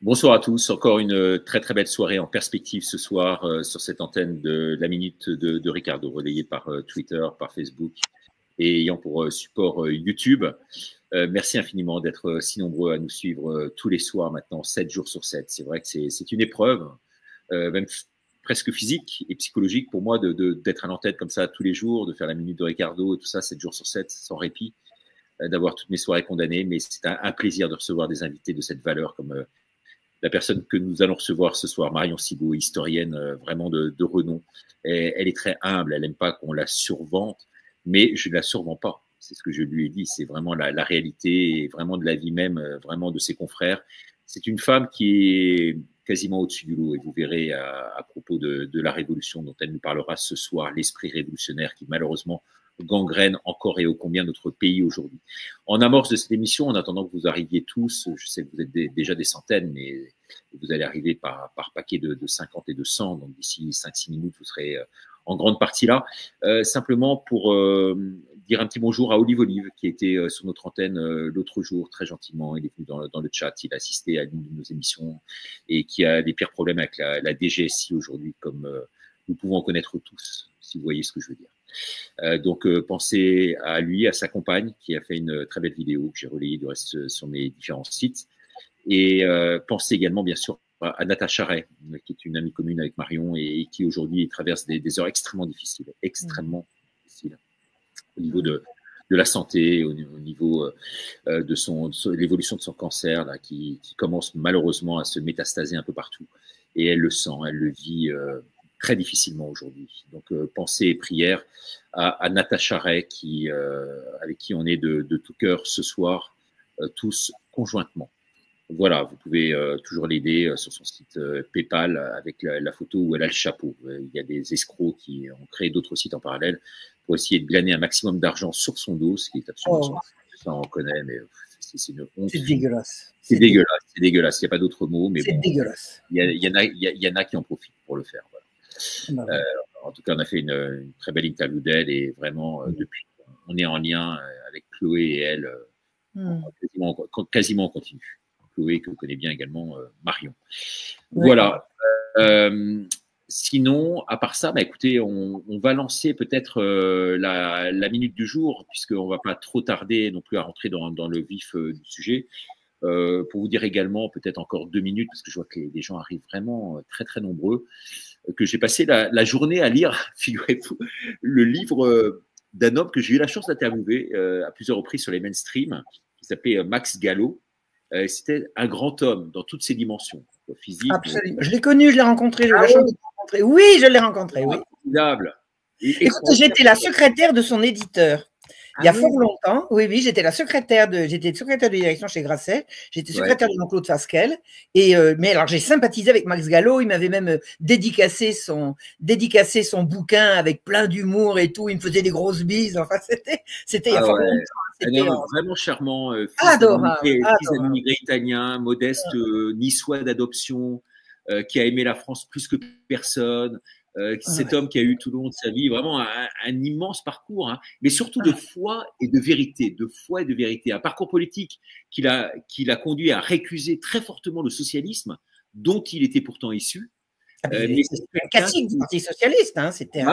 Bonsoir à tous. Encore une très très belle soirée en perspective ce soir sur cette antenne de la minute de Ricardo, relayée par Twitter, par Facebook et ayant pour support YouTube. Merci infiniment d'être si nombreux à nous suivre tous les soirs maintenant, 7 jours sur 7. C'est vrai que c'est une épreuve, même presque physique et psychologique pour moi d'être à l'antenne comme ça tous les jours, de faire la minute de Ricardo et tout ça, 7 jours sur 7, sans répit, d'avoir toutes mes soirées condamnées. Mais c'est un plaisir de recevoir des invités de cette valeur comme la personne que nous allons recevoir ce soir, Marion Sigaud, historienne vraiment de renom. Elle est très humble, elle n'aime pas qu'on la survente, mais je ne la survends pas. C'est ce que je lui ai dit, c'est vraiment la réalité et vraiment de la vie même, vraiment de ses confrères. C'est une femme qui est quasiment au-dessus du lot et vous verrez à propos de la révolution dont elle nous parlera ce soir, l'esprit révolutionnaire qui malheureusement gangrène encore et ô combien notre pays aujourd'hui. En amorce de cette émission, en attendant que vous arriviez tous, je sais que vous êtes déjà des centaines, mais vous allez arriver par paquet de 50 et de 100, donc d'ici 5-6 minutes, vous serez en grande partie là. Simplement pour dire un petit bonjour à Olive, qui était sur notre antenne l'autre jour, très gentiment. Il est venu dans le chat, il a assisté à l'une de nos émissions et qui a des pires problèmes avec la DGSI aujourd'hui, comme nous pouvons en connaître tous, si vous voyez ce que je veux dire. Donc pensez à lui, à sa compagne qui a fait une très belle vidéo que j'ai relayée du reste sur mes différents sites, et pensez également bien sûr à Natacha Ray, qui est une amie commune avec Marion et qui aujourd'hui traverse des heures extrêmement difficiles au niveau de la santé, au niveau de l'évolution de son cancer là, qui commence malheureusement à se métastaser un peu partout, et elle le sent, elle le vit très difficilement aujourd'hui. Donc, pensée et prière à Natacha Ray, avec qui on est de tout cœur ce soir, tous conjointement. Voilà, vous pouvez toujours l'aider sur son site PayPal avec la photo où elle a le chapeau. Il y a des escrocs qui ont créé d'autres sites en parallèle pour essayer de glaner un maximum d'argent sur son dos, ce qui est absolument ça, on connaît, mais c'est une honte. C'est dégueulasse. C'est dégueulasse, c'est dégueulasse. Il n'y a pas d'autre mot, mais bon, dégueulasse. Il y en a qui en profitent pour le faire. Voilà. En tout cas, on a fait une très belle interview d'elle et vraiment, depuis, on est en lien avec Chloé et elle, quasiment en continu. Chloé, que connaît bien également Marion. Voilà. Sinon, à part ça, écoutez, on va lancer peut-être la minute du jour, puisqu'on ne va pas trop tarder non plus à rentrer dans le vif du sujet. Pour vous dire également, peut-être encore 2 minutes, parce que je vois que les gens arrivent vraiment très, très nombreux, que j'ai passé la journée à lire, figurez-vous, le livre d'un homme que j'ai eu la chance d'interviewer à plusieurs reprises sur les mainstreams, qui s'appelait Max Gallo. C'était un grand homme dans toutes ses dimensions, physique. Absolument. Je l'ai connu, je l'ai rencontré, j'ai eu la chance de le rencontrer. Oui, je l'ai rencontré, oui. Formidable. Écoute, j'étais la secrétaire de son éditeur. Il y a fort longtemps, oui, j'étais secrétaire de direction chez Grasset, j'étais secrétaire de Jean-Claude Fasquelle, mais alors j'ai sympathisé avec Max Gallo, il m'avait même dédicacé son bouquin avec plein d'humour et tout, il me faisait des grosses bises, enfin c'était il y a fort longtemps. Vraiment charmant, adorable, fils d'un immigré italien, modeste, niçois d'adoption, qui a aimé la France plus que personne. Cet homme qui a eu tout le long de sa vie vraiment un immense parcours, hein, mais surtout de foi et de vérité, un parcours politique qui l'a conduit à récuser très fortement le socialisme dont il était pourtant issu. C'était un cacique du Parti socialiste, hein, c'était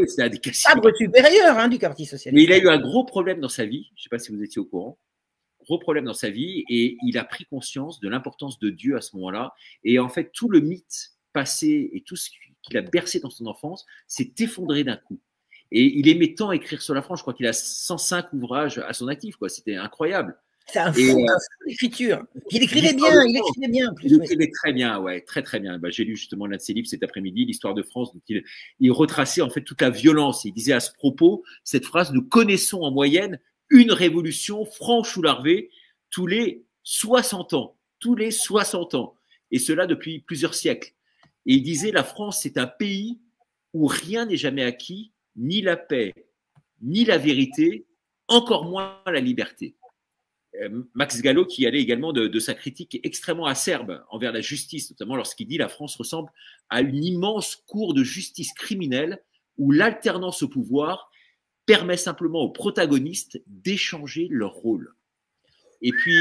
c'était un des caciques. Cadre supérieur hein, du Parti socialiste. Mais il a eu un gros problème dans sa vie, je ne sais pas si vous étiez au courant, gros problème dans sa vie, et il a pris conscience de l'importance de Dieu à ce moment-là, et en fait tout le mythe passé et tout ce qu'il a bercé dans son enfance s'est effondré d'un coup. Et il aimait tant écrire sur la France, je crois qu'il a 105 ouvrages à son actif, quoi. C'était incroyable. C'est un fou d'écriture. Il écrivait bien, Il écrivait très bien, ouais, très très bien. J'ai lu justement l'un de ses livres cet après-midi, l'histoire de France, donc il retraçait en fait toute la violence. Il disait à ce propos cette phrase: nous connaissons en moyenne une révolution franche ou larvée tous les 60 ans, et cela depuis plusieurs siècles. Et il disait: la France, c'est un pays où rien n'est jamais acquis, ni la paix, ni la vérité, encore moins la liberté. Max Gallo, qui allait également de sa critique extrêmement acerbe envers la justice, notamment lorsqu'il dit: la France ressemble à une immense cour de justice criminelle où l'alternance au pouvoir permet simplement aux protagonistes d'échanger leur rôle. Et puis,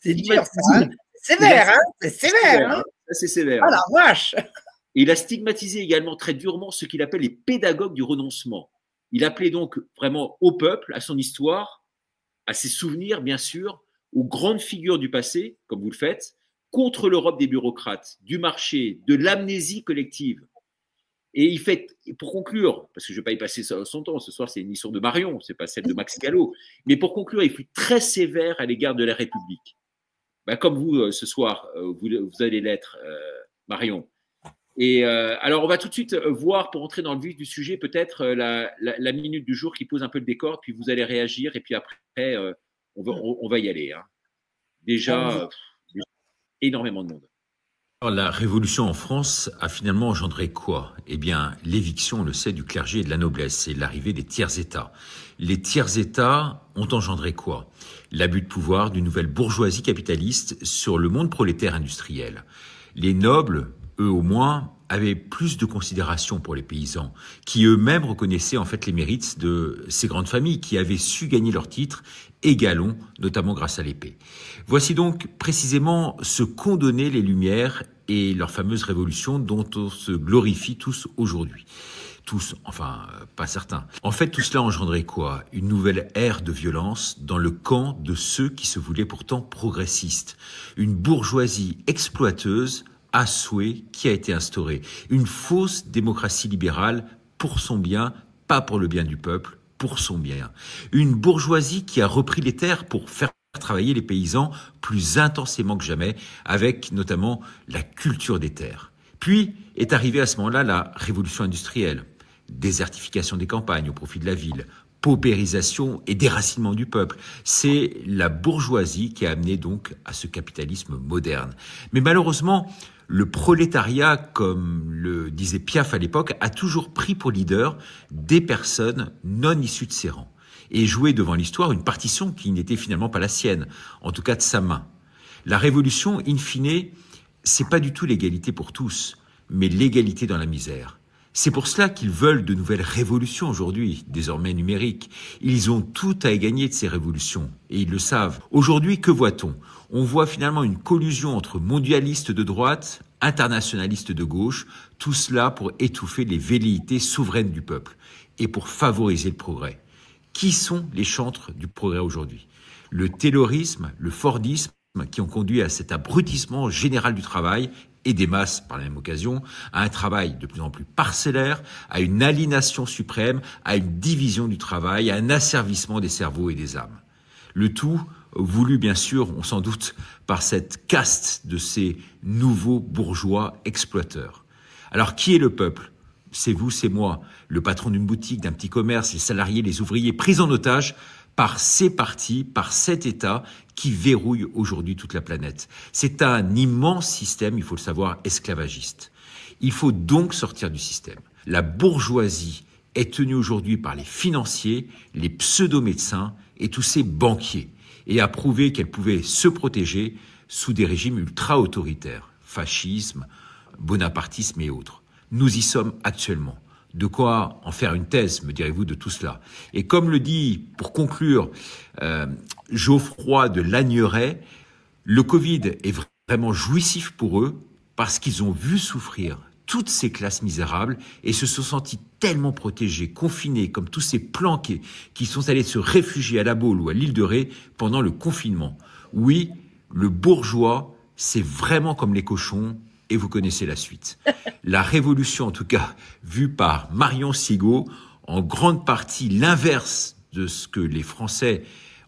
c'est dur, ça, hein. Sévère, hein? C'est sévère, hein? C'est sévère. Oh la vache! Et il a stigmatisé également très durement ce qu'il appelle les pédagogues du renoncement. Il appelait donc vraiment au peuple, à son histoire, à ses souvenirs, bien sûr, aux grandes figures du passé, comme vous le faites, contre l'Europe des bureaucrates, du marché, de l'amnésie collective. Et il fait, pour conclure, parce que je ne vais pas y passer son temps, ce soir c'est une émission de Marion, ce n'est pas celle de Max Gallo, mais pour conclure, il fut très sévère à l'égard de la République. Ben, comme vous, ce soir, vous allez l'être, Marion. Et alors, on va tout de suite voir, pour entrer dans le vif du sujet, peut-être la minute du jour qui pose un peu le décor, puis vous allez réagir, et puis après, on va y aller. Hein. Déjà, énormément de monde. Alors, la révolution en France a finalement engendré quoi? Eh bien, l'éviction, on le sait, du clergé et de la noblesse et l'arrivée des tiers-États. Les tiers-États ont engendré quoi? L'abus de pouvoir d'une nouvelle bourgeoisie capitaliste sur le monde prolétaire industriel. Les nobles, eux au moins, avaient plus de considération pour les paysans, qui eux-mêmes reconnaissaient en fait les mérites de ces grandes familles qui avaient su gagner leurs titres et galons, notamment grâce à l'épée. Voici donc précisément ce qu'ont donné les Lumières et leur fameuse révolution dont on se glorifie tous aujourd'hui. Tous, enfin, pas certains. En fait, tout cela a engendré quoi? Une nouvelle ère de violence dans le camp de ceux qui se voulaient pourtant progressistes. Une bourgeoisie exploiteuse à souhait qui a été instaurée. Une fausse démocratie libérale pour son bien, pas pour le bien du peuple, pour son bien. Une bourgeoisie qui a repris les terres pour faire travailler les paysans plus intensément que jamais, avec notamment la culture des terres. Puis est arrivée à ce moment-là la révolution industrielle. Désertification des campagnes au profit de la ville, paupérisation et déracinement du peuple. C'est la bourgeoisie qui a amené donc à ce capitalisme moderne. Mais malheureusement, le prolétariat, comme le disait Piaf à l'époque, a toujours pris pour leader des personnes non issues de ses rangs et joué devant l'histoire une partition qui n'était finalement pas la sienne, en tout cas de sa main. La révolution, in fine, c'est pas du tout l'égalité pour tous, mais l'égalité dans la misère. C'est pour cela qu'ils veulent de nouvelles révolutions aujourd'hui, désormais numériques. Ils ont tout à y gagner de ces révolutions, et ils le savent. Aujourd'hui, que voit-on? On voit finalement une collusion entre mondialistes de droite, internationalistes de gauche, tout cela pour étouffer les velléités souveraines du peuple, et pour favoriser le progrès. Qui sont les chantres du progrès aujourd'hui? Le taylorisme, le fordisme, qui ont conduit à cet abrutissement général du travail et des masses par la même occasion, à un travail de plus en plus parcellaire, à une aliénation suprême, à une division du travail, à un asservissement des cerveaux et des âmes. Le tout voulu, bien sûr, on s'en doute, par cette caste de ces nouveaux bourgeois exploiteurs. Alors, qui est le peuple? C'est vous, c'est moi, le patron d'une boutique, d'un petit commerce, les salariés, les ouvriers, pris en otage par ces partis, par cet État qui verrouille aujourd'hui toute la planète. C'est un immense système, il faut le savoir, esclavagiste. Il faut donc sortir du système. La bourgeoisie est tenue aujourd'hui par les financiers, les pseudo-médecins et tous ces banquiers, et a prouvé qu'elle pouvait se protéger sous des régimes ultra-autoritaires, fascisme, bonapartisme et autres. Nous y sommes actuellement. De quoi en faire une thèse, me direz-vous, de tout cela. Et comme le dit, pour conclure, Geoffroy de Lagneray, le Covid est vraiment jouissif pour eux parce qu'ils ont vu souffrir toutes ces classes misérables et se sont sentis tellement protégés, confinés, comme tous ces planqués qui sont allés se réfugier à La Baule ou à l'île de Ré pendant le confinement. Oui, le bourgeois, c'est vraiment comme les cochons, et vous connaissez la suite. La révolution, en tout cas, vue par Marion Sigaud, en grande partie l'inverse de ce que les Français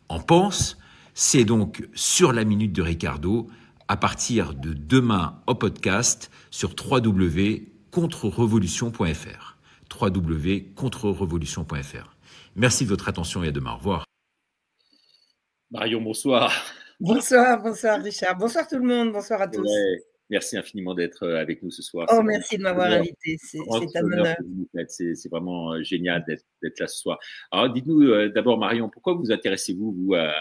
en pensent, c'est donc sur la minute de Ricardo, à partir de demain au podcast sur www.contrerevolution.fr. www.contrerevolution.fr. Merci de votre attention et à demain. Au revoir. Marion, bonsoir. Bonsoir Richard. Bonsoir tout le monde, bonsoir à tous. Ouais, merci infiniment d'être avec nous ce soir. Oh, merci de m'avoir invité, c'est un honneur. C'est vraiment génial d'être là ce soir. Alors dites-nous d'abord Marion, pourquoi vous intéressez-vous à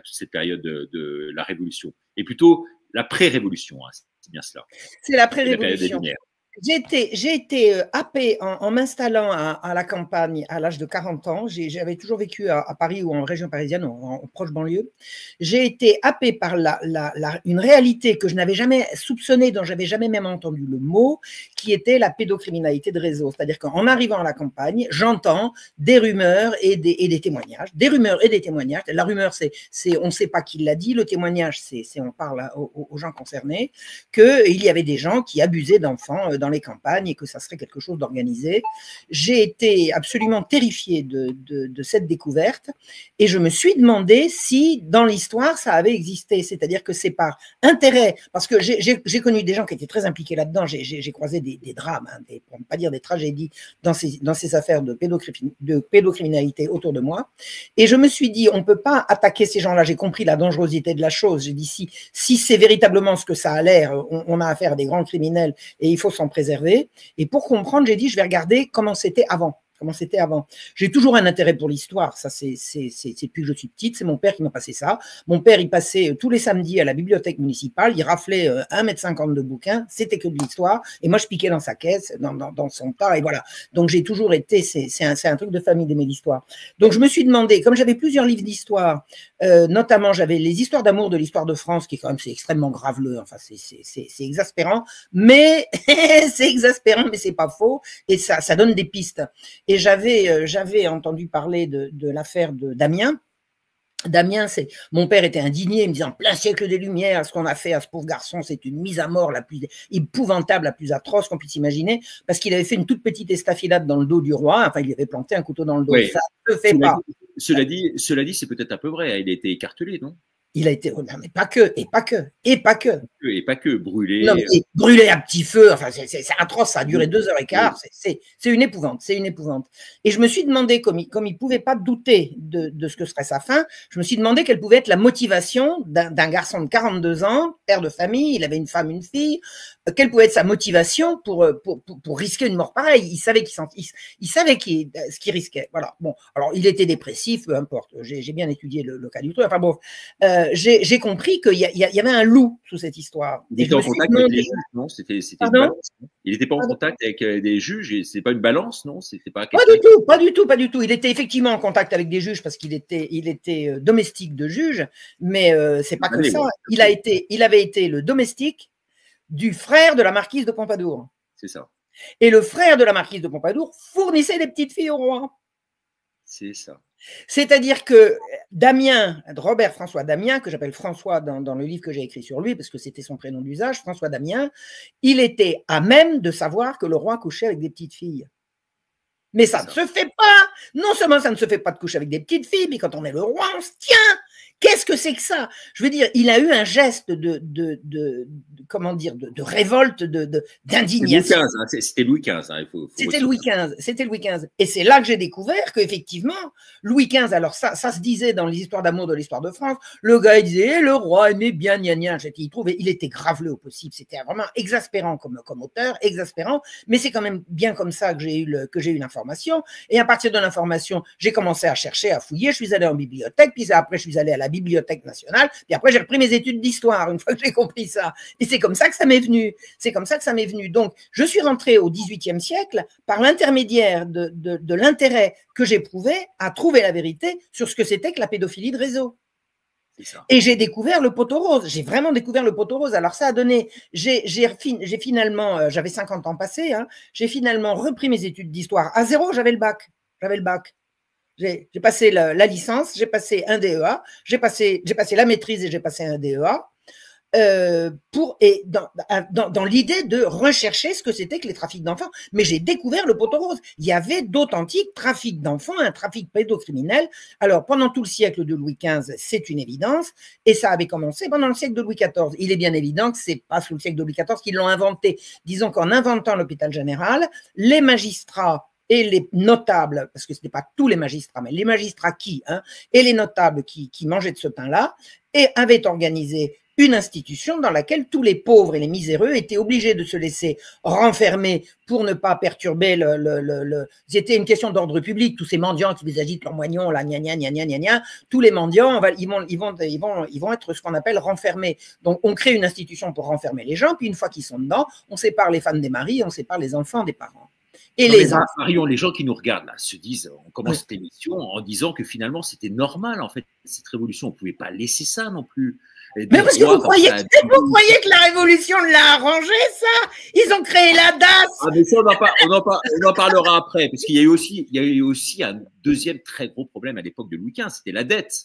toute cette période de la Révolution? Et plutôt la pré-révolution, hein, c'est bien cela. C'est la pré-révolution. J'ai été happée en m'installant à la campagne à l'âge de 40 ans. J'avais toujours vécu à Paris ou en région parisienne, en proche banlieue. J'ai été happée par une réalité que je n'avais jamais soupçonnée, dont j'avais jamais même entendu le mot, qui était la pédocriminalité de réseau. C'est-à-dire qu'en arrivant à la campagne, j'entends des rumeurs et des témoignages. Des rumeurs et des témoignages. La rumeur, c'est on ne sait pas qui l'a dit. Le témoignage, c'est on parle aux gens concernés, qu'il y avait des gens qui abusaient d'enfants dans les campagnes et que ça serait quelque chose d'organisé. J'ai été absolument terrifiée de cette découverte et je me suis demandé si dans l'histoire ça avait existé, c'est-à-dire que c'est par intérêt, parce que j'ai connu des gens qui étaient très impliqués là-dedans, j'ai croisé des drames, hein, pour ne pas dire des tragédies dans ces affaires de pédocriminalité autour de moi, et je me suis dit on ne peut pas attaquer ces gens-là. J'ai compris la dangerosité de la chose. J'ai dit si c'est véritablement ce que ça a l'air, on a affaire à des grands criminels et il faut s'en préserver. Et pour comprendre, j'ai dit, je vais regarder comment c'était avant. J'ai toujours un intérêt pour l'histoire, ça c'est depuis que je suis petite, c'est mon père qui m'a passé ça. Mon père, il passait tous les samedis à la bibliothèque municipale, il raflait 1,50 m de bouquins, c'était que de l'histoire, et moi je piquais dans sa caisse, dans son tas, et voilà. Donc j'ai toujours été, c'est un truc de famille d'aimer l'histoire. Donc je me suis demandé, comme j'avais plusieurs livres d'histoire, notamment j'avais les histoires d'amour de l'histoire de France, qui quand même c'est extrêmement graveleux, enfin c'est exaspérant, mais c'est exaspérant, mais c'est pas faux, et ça donne des pistes. Et j'avais entendu parler de l'affaire de Damien. Damien, mon père était indigné, il me disait en plein siècle des Lumières, ce qu'on a fait à ce pauvre garçon, c'est une mise à mort la plus épouvantable, la plus atroce qu'on puisse imaginer, parce qu'il avait fait une toute petite estafilade dans le dos du roi, enfin il lui avait planté un couteau dans le dos, oui. Ça ne se fait pas. Cela dit, c'est peut-être un peu vrai, il a été écartelé, non? Il a été, non, mais pas que, brûlé. Non, mais brûlé à petit feu, enfin, c'est atroce, ça a duré 2h15, c'est une épouvante, Et je me suis demandé, comme il ne pouvait pas douter de ce que serait sa fin, je me suis demandé quelle pouvait être la motivation d'un garçon de 42 ans, père de famille, il avait une femme, une fille, quelle pouvait être sa motivation pour risquer une mort pareille. Il savait ce qu'il risquait. Voilà. Bon, alors il était dépressif, peu importe, j'ai bien étudié le cas du truc, enfin bon. J'ai compris qu'il y avait un loup sous cette histoire. Il était en contact avec les juges, non? C'était une balance. Il n'était pas en contact avec des juges, et c'est pas une balance, non? C'était pas pas du tout. Il était effectivement en contact avec des juges parce qu'il était domestique de juge, mais c'est pas que ça. Il avait été le domestique du frère de la marquise de Pompadour. C'est ça. Et le frère de la marquise de Pompadour fournissait des petites filles au roi. C'est ça. C'est-à-dire que Damien, Robert François Damien, que j'appelle François dans le livre que j'ai écrit sur lui, parce que c'était son prénom d'usage, François Damien, il était à même de savoir que le roi couchait avec des petites filles. Mais ça ne se fait pas. Non seulement ça ne se fait pas de coucher avec des petites filles, mais quand on est le roi, on se tient. Qu'est-ce que c'est que ça? Je veux dire, il a eu un geste comment dire, de révolte, d'indignation. C'était Louis XV. Hein, c'était Louis XV. Et c'est là que j'ai découvert qu'effectivement, Louis XV, alors ça se disait dans les histoires d'amour de l'histoire de France, le gars, il disait, le roi aimait bien gna gna. Il était graveleux au possible. C'était vraiment exaspérant comme auteur, exaspérant. Mais c'est quand même bien comme ça que j'ai eu l'information. Et à partir de l'information, j'ai commencé à chercher, à fouiller. Je suis allé en bibliothèque, puis après, je suis allé à la Bibliothèque nationale, puis après j'ai repris mes études d'histoire une fois que j'ai compris ça. Et c'est comme ça que ça m'est venu. Donc, je suis rentrée au XVIIIe siècle par l'intermédiaire de l'intérêt que j'éprouvais à trouver la vérité sur ce que c'était que la pédophilie de réseau. Et j'ai découvert le poteau rose. J'ai vraiment découvert le poteau rose. Alors ça a donné, j'ai finalement, j'avais 50 ans passés, hein, j'ai finalement repris mes études d'histoire à zéro. J'avais le bac. J'ai passé la licence, j'ai passé un DEA, j'ai passé la maîtrise et j'ai passé un DEA dans l'idée de rechercher ce que c'était que les trafics d'enfants. Mais j'ai découvert le poteau rose. Il y avait d'authentiques trafics d'enfants, un trafic pédocriminel. Alors, pendant tout le siècle de Louis XV, c'est une évidence, et ça avait commencé pendant le siècle de Louis XIV. Il est bien évident que c'est pas sous le siècle de Louis XIV qu'ils l'ont inventé. Disons qu'en inventant l'hôpital général, les magistrats et les notables, parce que ce n'était pas tous les magistrats, mais les magistrats et les notables qui mangeaient de ce pain-là, et avaient organisé une institution dans laquelle tous les pauvres et les miséreux étaient obligés de se laisser renfermer pour ne pas perturber C'était une question d'ordre public, tous ces mendiants qui les agitent leurs moignons, là, gna gna gna gna gna gna, tous les mendiants, ils vont être ce qu'on appelle renfermés. Donc, on crée une institution pour renfermer les gens, puis une fois qu'ils sont dedans, on sépare les femmes des maris, on sépare les enfants des parents. Et les Marion, les gens qui nous regardent là se disent, on commence cette émission en disant que finalement c'était normal en fait cette révolution, on ne pouvait pas laisser ça non plus. Mais parce que vous croyez que la révolution l'a arrangé ça? Ils ont créé la DAS. Ah mais ça on en parlera après, parce qu'il y a eu aussi un deuxième très gros problème à l'époque de Louis XV, c'était la dette.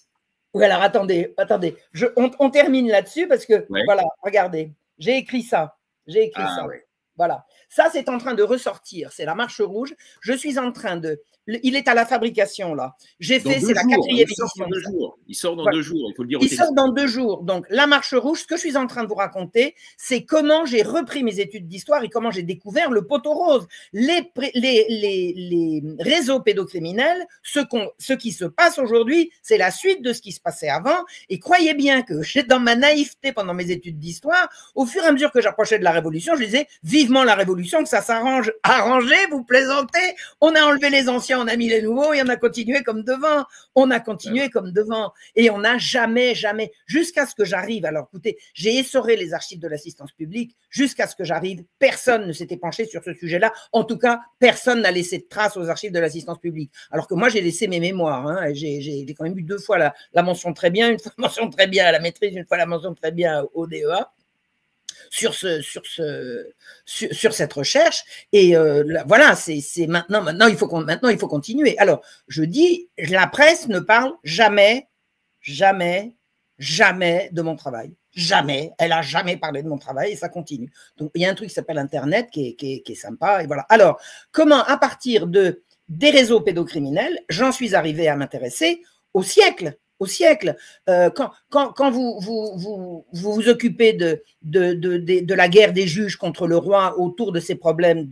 Oui, alors attendez, on termine là-dessus parce que voilà, regardez, j'ai écrit ça, Ouais. Voilà. Ça, c'est en train de ressortir. C'est la marche rouge. Je suis en train de… Il est à la fabrication, là. J'ai fait, c'est la 4e édition. Il sort dans 2 jours, il faut le dire. Il sort dans 2 jours. Donc, la marche rouge, ce que je suis en train de vous raconter, c'est comment j'ai repris mes études d'histoire et comment j'ai découvert le poteau rose. Les réseaux pédocriminels, ce qui se passe aujourd'hui, c'est la suite de ce qui se passait avant. Et croyez bien que dans ma naïveté pendant mes études d'histoire, au fur et à mesure que j'approchais de la Révolution, je disais vivement la Révolution, que ça s'arrange. Arrangé, vous plaisantez. On a enlevé les anciens, on a mis les nouveaux et on a continué comme devant. Et on n'a jamais, jusqu'à ce que j'arrive. Alors écoutez, j'ai essoré les archives de l'assistance publique. Jusqu'à ce que j'arrive, personne ne s'était penché sur ce sujet-là. En tout cas, personne n'a laissé de traces aux archives de l'assistance publique. Alors que moi, j'ai laissé mes mémoires. Hein. J'ai quand même eu 2 fois la mention très bien, une fois la mention très bien à la maîtrise, une fois la mention très bien au DEA. Sur cette recherche et voilà, c'est maintenant il faut continuer. Alors je dis, la presse ne parle jamais de mon travail, jamais, elle a jamais parlé de mon travail et ça continue. Donc il y a un truc qui s'appelle Internet qui est sympa et voilà. Alors comment à partir des réseaux pédocriminels, j'en suis arrivé à m'intéresser au siècle. Quand vous occupez de la guerre des juges contre le roi autour de ces problèmes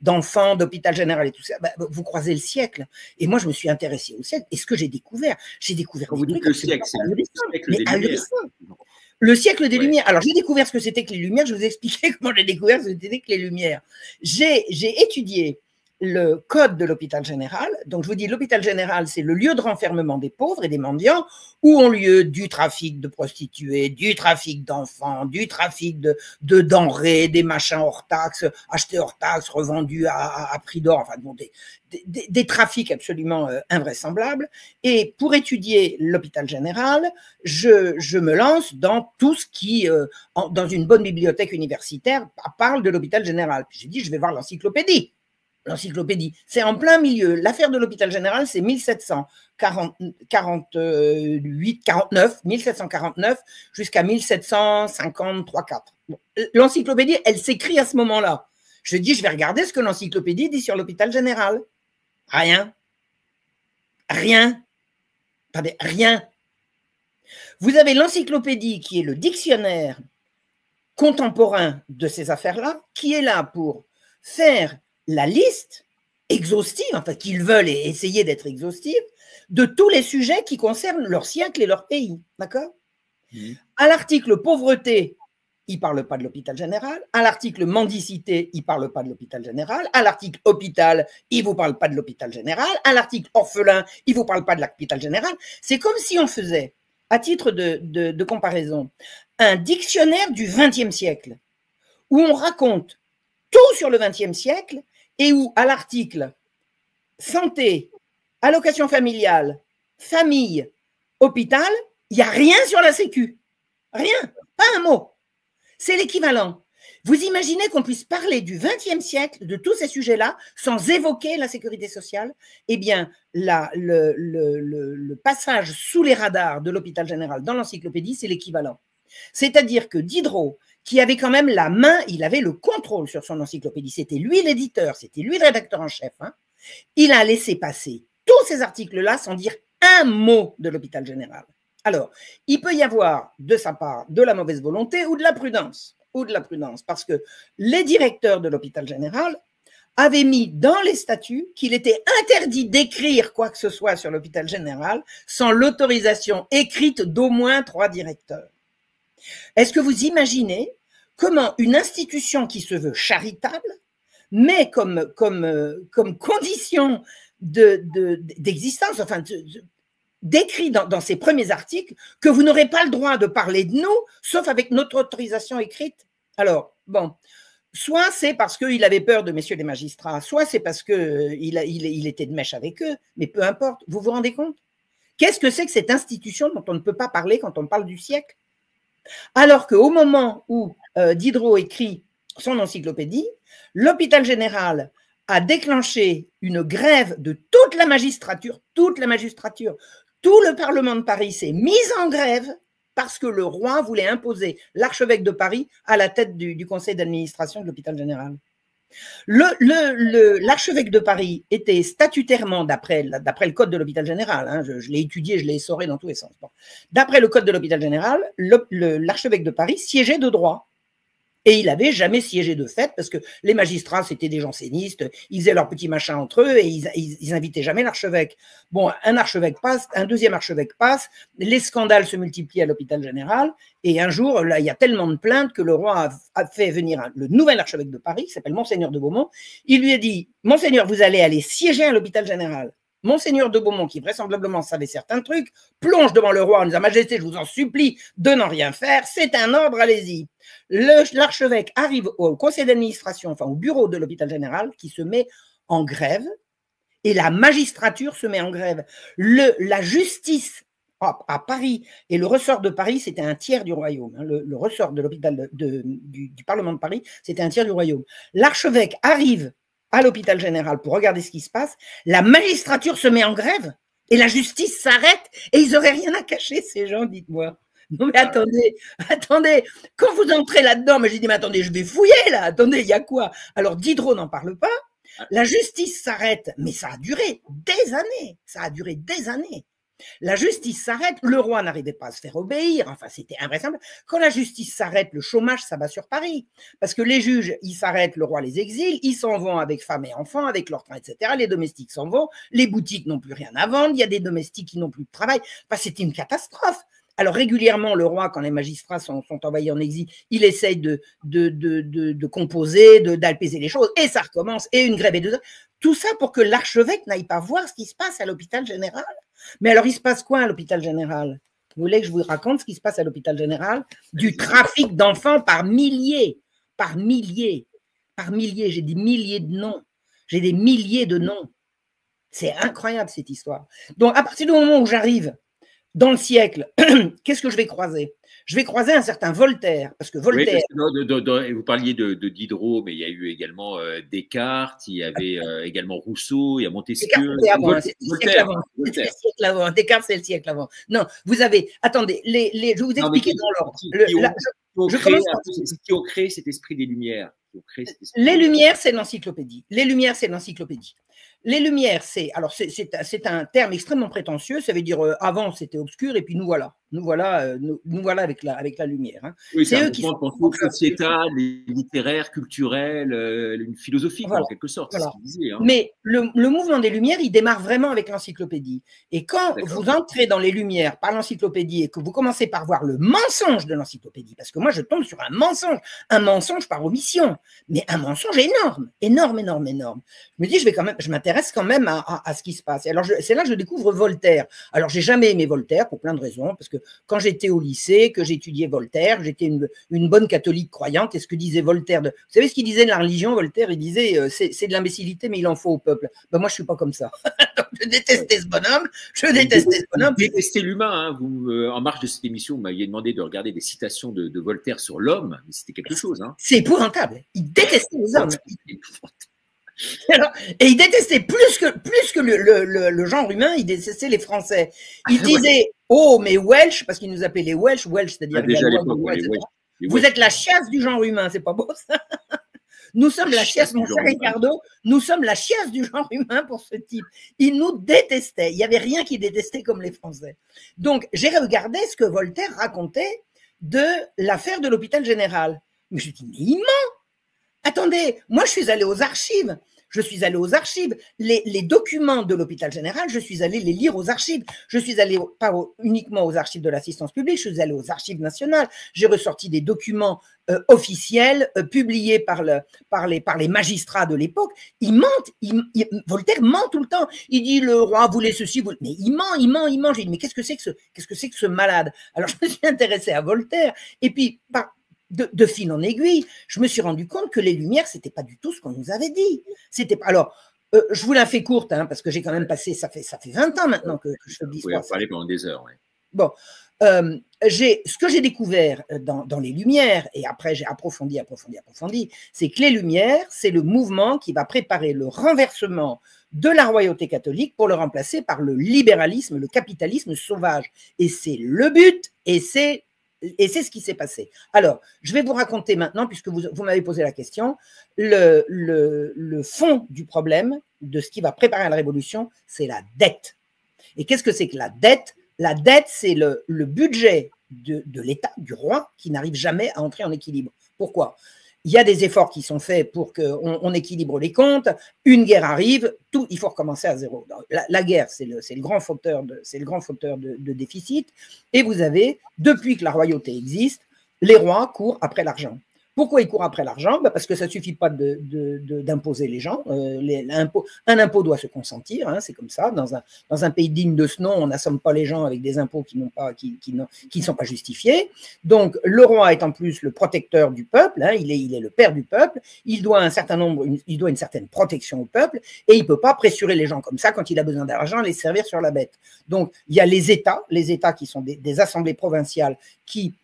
d'enfants, d'hôpital général et tout ça, vous croisez le siècle. Et moi, je me suis intéressé au siècle. Et ce que j'ai découvert Quand vous dites le siècle, c'est le siècle des Lumières. Le siècle des Lumières. Alors, j'ai découvert ce que c'était que les Lumières. Je vais vous expliquer comment j'ai découvert ce que c'était que les Lumières. J'ai étudié le code de l'hôpital général. Donc, je vous dis, l'hôpital général, c'est le lieu de renfermement des pauvres et des mendiants où ont lieu du trafic de prostituées, du trafic d'enfants, du trafic de denrées, des machins hors taxes, achetés hors taxes, revendus à prix d'or, enfin, bon, des trafics absolument invraisemblables. Et pour étudier l'hôpital général, je me lance dans tout ce qui, dans une bonne bibliothèque universitaire, parle de l'hôpital général. Puis j'ai dit, je vais voir l'encyclopédie. L'encyclopédie, c'est en plein milieu. L'affaire de l'hôpital général, c'est 1749 jusqu'à 1753-4. Bon. L'encyclopédie, elle s'écrit à ce moment-là. Je dis, je vais regarder ce que l'encyclopédie dit sur l'hôpital général. Rien. Attendez, rien. Vous avez l'encyclopédie qui est le dictionnaire contemporain de ces affaires-là, qui est là pour faire la liste exhaustive, enfin qu'ils veulent essayer d'être exhaustive, de tous les sujets qui concernent leur siècle et leur pays. D'accord ? À l'article pauvreté, il ne parle pas de l'hôpital général. À l'article mendicité, il ne parle pas de l'hôpital général. À l'article hôpital, il ne vous parle pas de l'hôpital général. À l'article orphelin, il ne vous parle pas de l'hôpital général. C'est comme si on faisait, à titre de comparaison, un dictionnaire du XXe siècle où on raconte tout sur le XXe siècle et où, à l'article santé, allocation familiale, famille, hôpital, il n'y a rien sur la Sécu. Rien, pas un mot. C'est l'équivalent. Vous imaginez qu'on puisse parler du XXe siècle, de tous ces sujets-là, sans évoquer la sécurité sociale? Eh bien, le passage sous les radars de l'hôpital général dans l'encyclopédie, c'est l'équivalent. C'est-à-dire que Diderot, qui avait quand même la main, il avait le contrôle sur son encyclopédie, c'était lui l'éditeur, c'était lui le rédacteur en chef, hein. Il a laissé passer tous ces articles-là sans dire un mot de l'hôpital général. Alors, il peut y avoir de sa part de la mauvaise volonté ou de la prudence, parce que les directeurs de l'hôpital général avaient mis dans les statuts qu'il était interdit d'écrire quoi que ce soit sur l'hôpital général sans l'autorisation écrite d'au moins 3 directeurs. Est-ce que vous imaginez comment une institution qui se veut charitable met comme condition d'existence, enfin, décrit dans ses premiers articles, que vous n'aurez pas le droit de parler de nous, sauf avec notre autorisation écrite? Alors, bon, soit c'est parce qu'il avait peur de messieurs les magistrats, soit c'est parce qu'il était de mèche avec eux, mais peu importe, vous vous rendez compte? Qu'est-ce que c'est que cette institution dont on ne peut pas parler quand on parle du siècle? Alors qu'au moment où Diderot écrit son encyclopédie, l'hôpital général a déclenché une grève de toute la magistrature, tout le Parlement de Paris s'est mis en grève parce que le roi voulait imposer l'archevêque de Paris à la tête du conseil d'administration de l'hôpital général. L'archevêque de Paris était statutairement, d'après le code de l'hôpital général, hein, je l'ai étudié, je l'ai essoré dans tous les sens. Bon. D'après le code de l'hôpital général, l'archevêque de Paris siégeait de droit. Et il n'avait jamais siégé de fait parce que les magistrats, c'était des jansénistes, ils faisaient leur petit machin entre eux et ils invitaient jamais l'archevêque. Bon, un archevêque passe, un deuxième archevêque passe, les scandales se multiplient à l'hôpital général et un jour, là, il y a tellement de plaintes que le roi a fait venir le nouvel archevêque de Paris, qui s'appelle Monseigneur de Beaumont. Il lui a dit, Monseigneur, vous allez aller siéger à l'hôpital général. Monseigneur de Beaumont, qui vraisemblablement savait certains trucs, plonge devant le roi en disant « Majesté, je vous en supplie de n'en rien faire, c'est un ordre, allez-y ». L'archevêque arrive au conseil d'administration, enfin au bureau de l'hôpital général, qui se met en grève, et la magistrature se met en grève. La justice à Paris et le ressort de Paris, c'était un tiers du royaume. Hein, le ressort de l'hôpital du Parlement de Paris, c'était un tiers du royaume. L'archevêque arrive à l'hôpital général pour regarder ce qui se passe, la magistrature se met en grève et la justice s'arrête et ils n'auraient rien à cacher, ces gens, dites-moi. Non mais attendez, quand vous entrez là-dedans, mais j'ai dit, mais attendez, je vais fouiller là, attendez, il y a quoi? Alors Diderot n'en parle pas, la justice s'arrête, mais ça a duré des années. La justice s'arrête, le roi n'arrivait pas à se faire obéir, enfin c'était invraisemblable. Quand la justice s'arrête, le chômage s'abat sur Paris, parce que les juges, ils s'arrêtent, le roi les exile, ils s'en vont avec femmes et enfants, avec leurs trains, etc. Les domestiques s'en vont, les boutiques n'ont plus rien à vendre, il y a des domestiques qui n'ont plus de travail, enfin, c'était une catastrophe. Alors régulièrement, le roi, quand les magistrats sont envoyés en exil, il essaye de composer, d'apaiser les choses, et ça recommence, et une grève et deux heures. Tout ça pour que l'archevêque n'aille pas voir ce qui se passe à l'hôpital général. Mais alors, il se passe quoi à l'hôpital général? Vous voulez que je vous raconte ce qui se passe à l'hôpital général? Du trafic d'enfants par milliers, j'ai des milliers de noms, j'ai des milliers de noms. C'est incroyable cette histoire. Donc, à partir du moment où j'arrive dans le siècle, qu'est-ce que je vais croiser? Je vais croiser un certain Voltaire, parce que Voltaire… Oui, vous parliez de Diderot, mais il y a eu également Descartes, il y avait également Rousseau, il y a Montesquieu. C'est le siècle avant. Descartes, c'est le siècle avant. Non, vous avez… Attendez, je vais vous expliquer dans l'ordre. Qui ont créé cet esprit des Lumières. Les Lumières, c'est l'encyclopédie. Les Lumières, c'est un terme extrêmement prétentieux. Ça veut dire avant c'était obscur et puis nous voilà avec la lumière. Hein. Oui, c'est eux qui sont sociétal, littéraire, culturel, une philosophique en quelque sorte. Voilà. C'est ce qu'ils disaient, hein. Mais le mouvement des Lumières, il démarre vraiment avec l'encyclopédie. Et quand vous entrez dans les Lumières par l'encyclopédie et que vous commencez par voir le mensonge de l'encyclopédie, parce que moi je tombe sur un mensonge par omission, mais un mensonge énorme. Je me dis, je m'intéresse quand même à ce qui se passe. Et alors c'est là que je découvre Voltaire. Alors j'ai jamais aimé Voltaire pour plein de raisons, parce que quand j'étais au lycée, que j'étudiais Voltaire, j'étais une bonne catholique croyante. Et ce que disait Voltaire, vous savez ce qu'il disait de la religion, Voltaire? Il disait c'est de l'imbécilité, mais il en faut au peuple. Ben moi je suis pas comme ça. Je détestais ce bonhomme. Vous détestez l'humain. Hein. En marge de cette émission, vous m'aviez demandé de regarder des citations de Voltaire sur l'homme, mais c'était quelque chose. Hein. C'est épouvantable. Il détestait les hommes. Et il détestait plus que le genre humain, il détestait les Français. Il disait oh mais Welsh, parce qu'il nous appelait les Welsh, c'est-à-dire vous êtes la chiasse du genre humain, c'est pas beau ça? Nous sommes la chiasse, mon cher Ricardo, nous sommes la chiasse du genre humain pour ce type. Il nous détestait, il n'y avait rien qu'il détestait comme les Français. Donc j'ai regardé ce que Voltaire racontait de l'affaire de l'hôpital général. Mais je dis mais il ment. Attendez, moi je suis allé aux archives. je suis allée aux archives. Les documents de l'hôpital général, je suis allée les lire aux archives. Je suis allée pas uniquement aux archives de l'assistance publique, je suis allée aux archives nationales. J'ai ressorti des documents officiels publiés par les magistrats de l'époque. Ils mentent. Voltaire ment tout le temps. Il dit le roi voulait ceci, mais il ment. J'ai dit mais qu'est-ce que c'est que ce malade? Alors je me suis intéressée à Voltaire et puis de fil en aiguille, je me suis rendu compte que les Lumières, c'était pas du tout ce qu'on nous avait dit. C'était pas. Alors, je vous la fais courte, hein, parce que j'ai quand même passé, ça fait 20 ans maintenant que je fais de l'histoire. Oui, on peut parler pendant des heures. Ouais. Bon, ce que j'ai découvert dans les Lumières, et après j'ai approfondi, c'est que les Lumières, c'est le mouvement qui va préparer le renversement de la royauté catholique pour le remplacer par le libéralisme, le capitalisme sauvage. Et c'est le but, et c'est ce qui s'est passé. Alors, je vais vous raconter maintenant, puisque vous m'avez posé la question, le fond du problème de ce qui va préparer la révolution, c'est la dette. Et qu'est-ce que c'est que la dette? La dette, c'est le budget de l'État, du roi, qui n'arrive jamais à entrer en équilibre. Pourquoi? Il y a des efforts qui sont faits pour qu'on équilibre les comptes. Une guerre arrive, il faut recommencer à zéro. La guerre, c'est le grand fauteur de déficit. Et vous avez, depuis que la royauté existe, les rois courent après l'argent. Pourquoi ils courent après l'argent? Parce que ça ne suffit pas d'imposer les gens. Un impôt doit se consentir, hein, c'est comme ça. Dans un pays digne de ce nom, on n'assomme pas les gens avec des impôts qui ne sont pas justifiés. Donc, le roi est en plus le protecteur du peuple, hein, il est le père du peuple, il doit une certaine protection au peuple, et il ne peut pas pressurer les gens comme ça quand il a besoin d'argent, les servir sur la bête. Donc, il y a les États qui sont des assemblées provinciales qui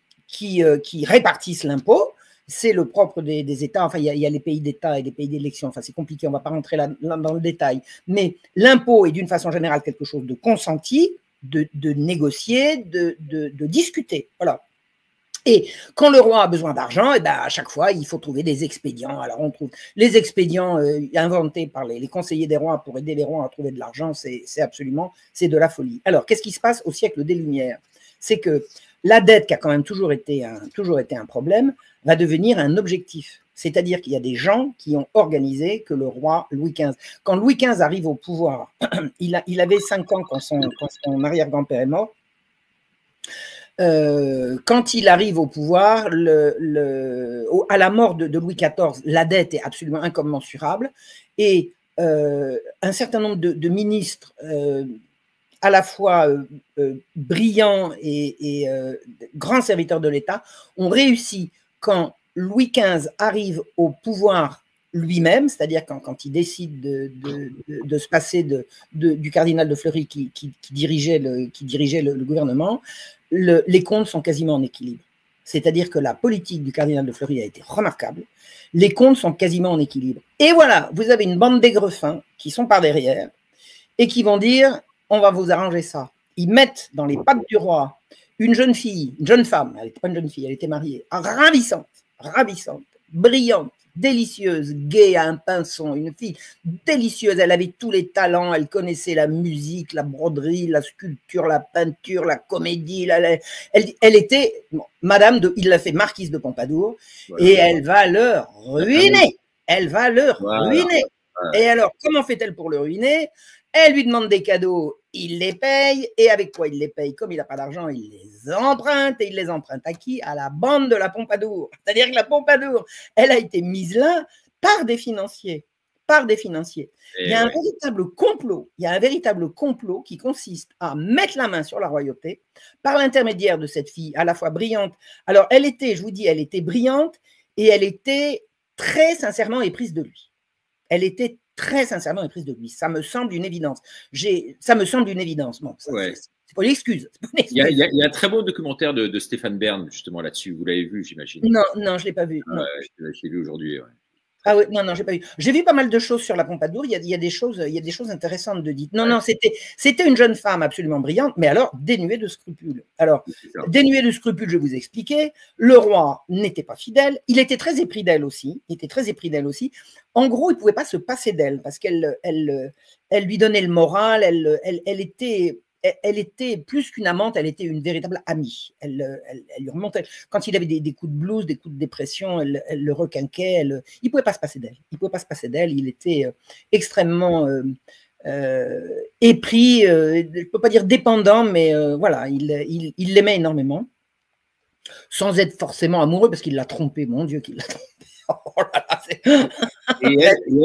répartissent l'impôt. C'est le propre des États, enfin il y a les pays d'État et les pays d'élection, enfin c'est compliqué, on ne va pas rentrer là dans le détail, mais l'impôt est d'une façon générale quelque chose de consenti, de négocié, de discuter, voilà. Et quand le roi a besoin d'argent, et ben à chaque fois, il faut trouver des expédients. Alors, on trouve les expédients inventés par les conseillers des rois pour aider les rois à trouver de l'argent, c'est de la folie. Alors, qu'est-ce qui se passe au siècle des Lumières? C'est que la dette, qui a quand même toujours été un problème, va devenir un objectif. C'est-à-dire qu'il y a des gens qui ont organisé que le roi Louis XV, quand Louis XV arrive au pouvoir, il avait 5 ans quand son arrière-grand-père est mort. Quand il arrive au pouvoir, à la mort de Louis XIV, la dette est absolument incommensurable et un certain nombre de ministres à la fois brillants et grands serviteurs de l'État ont réussi, quand Louis XV arrive au pouvoir lui-même, c'est-à-dire quand il décide de se passer du cardinal de Fleury qui dirigeait le gouvernement, les comptes sont quasiment en équilibre. C'est-à-dire que la politique du cardinal de Fleury a été remarquable, les comptes sont quasiment en équilibre. Et voilà, vous avez une bande d'aigrefins qui sont par derrière et qui vont dire « on va vous arranger ça ». Ils mettent dans les pattes du roi une jeune femme, elle n'était pas une jeune fille, elle était mariée, ravissante, brillante, délicieuse, gaie à un pinson, une fille délicieuse, elle avait tous les talents, elle connaissait la musique, la broderie, la sculpture, la peinture, la comédie, elle était, il l'a fait marquise de Pompadour, voilà. Et elle va le ruiner, Et alors, comment fait-elle pour le ruiner? Elle lui demande des cadeaux, il les paye, et avec quoi il les paye? Comme il n'a pas d'argent, il les emprunte, et il les emprunte à qui? À la bande de la Pompadour. C'est-à-dire que la Pompadour, elle a été mise là par des financiers. Il y a un véritable complot qui consiste à mettre la main sur la royauté par l'intermédiaire de cette fille à la fois brillante. Alors, elle était brillante, et elle était très sincèrement éprise de lui. Ça me semble une évidence. Bon, c'est pas une excuse. Il y a un très beau documentaire de Stéphane Bern, justement, là-dessus. Vous l'avez vu, j'imagine. Non, je ne l'ai pas vu. Je l'ai vu aujourd'hui. Ouais. Ah oui, non, j'ai pas vu. J'ai vu pas mal de choses sur la Pompadour. Il y a des choses intéressantes de dites. Non, c'était une jeune femme absolument brillante, mais alors dénuée de scrupules. Alors, dénuée de scrupules, je vais vous expliquer. Le roi n'était pas fidèle. Il était très épris d'elle aussi. En gros, il ne pouvait pas se passer d'elle parce qu'elle lui donnait le moral. Elle elle était plus qu'une amante, elle était une véritable amie. Elle lui remontait. Quand il avait des coups de blues, des coups de dépression, elle le requinquait. Il ne pouvait pas se passer d'elle. Il ne pouvait pas se passer d'elle. Il était extrêmement épris, je ne peux pas dire dépendant, mais voilà, il l'aimait énormément, sans être forcément amoureux, parce qu'il l'a trompé, mon Dieu, qu'il l'a trompé. Oh là là, et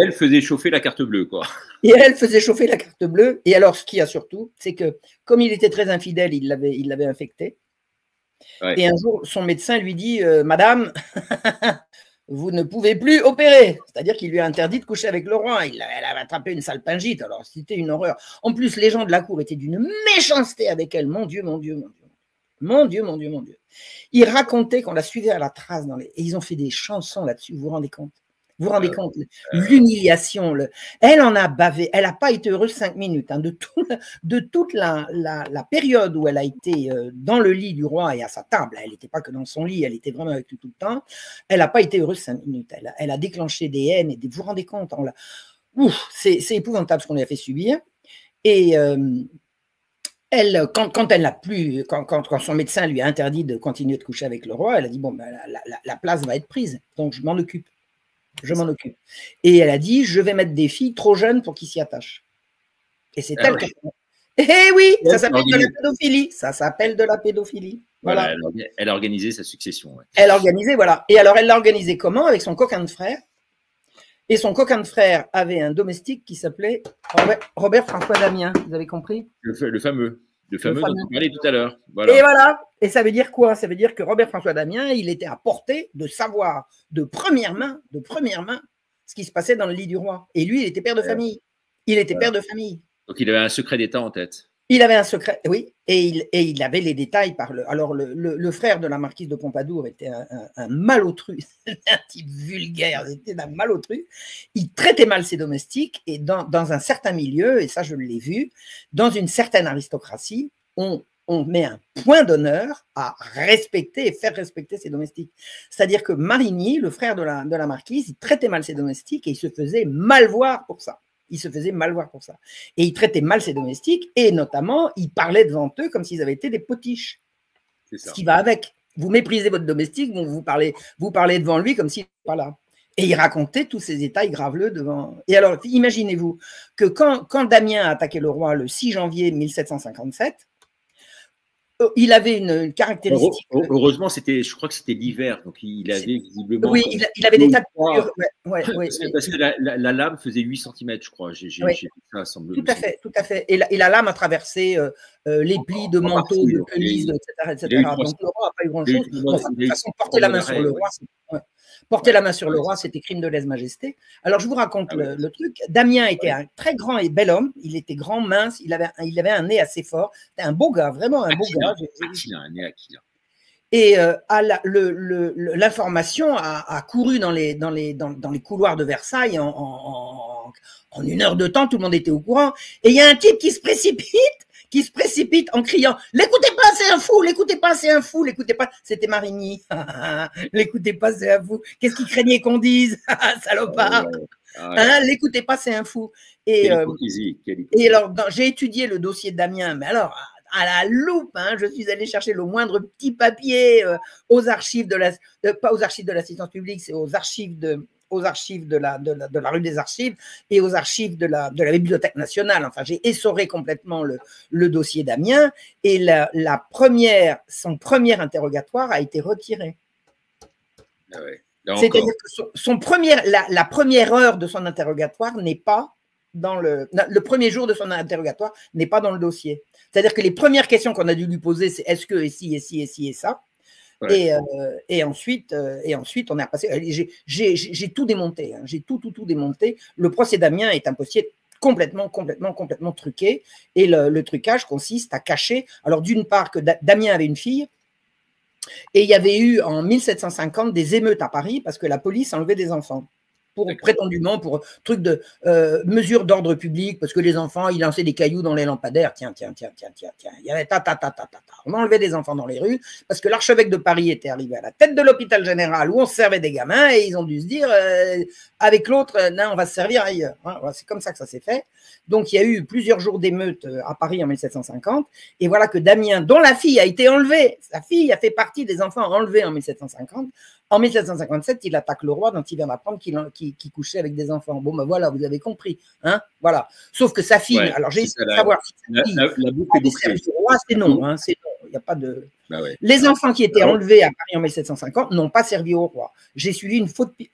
elle faisait chauffer la carte bleue, quoi. Et elle faisait chauffer la carte bleue. Et alors, ce qu'il y a surtout, c'est que, comme il était très infidèle, il l'avait infecté. Ouais. Et un jour, son médecin lui dit Madame, vous ne pouvez plus opérer. C'est-à-dire qu'il lui a interdit de coucher avec le roi. Elle avait attrapé une salpingite. Alors, c'était une horreur. En plus, les gens de la cour étaient d'une méchanceté avec elle. Mon Dieu, mon Dieu, mon Dieu. Mon Dieu, mon Dieu, mon Dieu. Il racontait qu'on la suivait à la trace. Et ils ont fait des chansons là-dessus, vous vous rendez compte? Vous vous rendez compte? L'humiliation. Elle en a bavé. Elle n'a pas été heureuse 5 minutes. Hein, de toute la période où elle a été dans le lit du roi et à sa table, elle n'était pas que dans son lit, elle était vraiment avec lui tout le temps. Elle n'a pas été heureuse 5 minutes. Elle a déclenché des haines. Vous vous rendez compte? C'est épouvantable ce qu'on lui a fait subir. Et quand elle n'a plus, quand son médecin lui a interdit de continuer de coucher avec le roi, elle a dit bon, ben, la place va être prise, donc je m'en occupe. Je m'en occupe. Et elle a dit je vais mettre des filles trop jeunes pour qu'ils s'y attachent. Et c'est elle qui a... Eh oui, ça s'appelle de la pédophilie. Ça s'appelle de la pédophilie. Voilà. Elle a organisé sa succession. Ouais. Elle a organisé, voilà. Et alors, elle l'a organisé comment? Avec son coquin de frère. Et son coquin de frère avait un domestique qui s'appelait Robert François Damien. Vous avez compris? Le fameux dont on parlait tout à l'heure. Voilà. Et voilà. Et ça veut dire quoi? Ça veut dire que Robert François Damien, il était à portée de savoir de première main, ce qui se passait dans le lit du roi. Et lui, il était père de famille. Il était père de famille. Donc, il avait un secret d'État en tête. Il avait un secret, oui, et il avait les détails par le. Alors, le frère de la marquise de Pompadour était un malotru, un type vulgaire, c'était un malotru. Il traitait mal ses domestiques, et dans un certain milieu, et ça je l'ai vu, dans une certaine aristocratie, on met un point d'honneur à respecter et faire respecter ses domestiques. C'est-à-dire que Marigny, le frère de la marquise, il traitait mal ses domestiques et il se faisait mal voir pour ça. Il se faisait mal voir pour ça. Et il traitait mal ses domestiques et notamment, il parlait devant eux comme s'ils avaient été des potiches. C'est ça. Ce qui va avec. Vous méprisez votre domestique, vous parlez devant lui comme s'il n'était pas là. Et il racontait tous ces détails graveleux devant. Et alors, imaginez-vous que quand Damien a attaqué le roi le 6 janvier 1757, il avait une caractéristique. Heureusement, je crois que c'était l'hiver, donc il avait visiblement. Oui, il avait des tas de coulures. Parce que la lame faisait 8 cm, je crois. J'ai ça, semble. Tout à fait. Et la lame a traversé les plis de manteaux, de chemises, etc. Donc le roi n'a pas eu grand-chose. De toute façon, porter la main sur le roi, porter la main sur le roi, c'était crime de lèse-majesté. Alors, je vous raconte le truc. Damien était un très grand et bel homme. Il était grand, mince. Il avait un nez assez fort. C'était un beau gars, vraiment un beau gars. Un nez Aquila. Et l'information a couru dans les couloirs de Versailles en 1 heure de temps. Tout le monde était au courant. Et il y a un type qui se précipite en criant « L'écoutez pas, c'est un fou! L'écoutez pas, c'est un fou! L'écoutez pas! » C'était Marigny. « L'écoutez pas, c'est un fou! Qu'est-ce qu'il craignait qu'on dise? Salopard! L'écoutez pas, c'est un fou! » Et alors, j'ai étudié le dossier de Damien, mais alors, à la loupe, je suis allée chercher le moindre petit papier aux archives pas aux archives de l'assistance publique, c'est aux archives de la rue des Archives et aux archives de la Bibliothèque nationale. Enfin, j'ai essoré complètement le dossier Damien et son premier interrogatoire a été retiré. C'est-à-dire que la première heure de son interrogatoire n'est pas le premier jour de son interrogatoire n'est pas dans le dossier. C'est-à-dire que les premières questions qu'on a dû lui poser, c'est est-ce que, et si, et si, et si, et ça. Ouais. Et ensuite, on est repassé. J'ai tout démonté. J'ai tout démonté. Le procès Damien est un procès complètement truqué. Et le trucage consiste à cacher. Alors, d'une part, que Damien avait une fille. Et il y avait eu en 1750 des émeutes à Paris parce que la police enlevait des enfants prétendument pour truc de mesure d'ordre public, parce que les enfants, ils lançaient des cailloux dans les lampadaires. Tiens. Il y avait On enlevait des enfants dans les rues parce que l'archevêque de Paris était arrivé à la tête de l'hôpital général où on se servait des gamins et ils ont dû se dire, avec l'autre, non, on va se servir ailleurs. Hein, voilà, c'est comme ça que ça s'est fait. Donc, il y a eu plusieurs jours d'émeutes à Paris en 1750. Et voilà que Damien, dont la fille a été enlevée, sa fille a fait partie des enfants enlevés en 1750. En 1757, il attaque le roi dont il vient d'apprendre qu'il couchait avec des enfants. Bon, ben voilà, vous avez compris. Hein, voilà. Sauf que sa fille, alors j'ai essayé de savoir si sa fille avait servi au roi, c'est non. Hein, c'est non. Il n'y a pas de. Les enfants qui étaient enlevés à Paris en 1750 n'ont pas servi au roi. J'ai suivi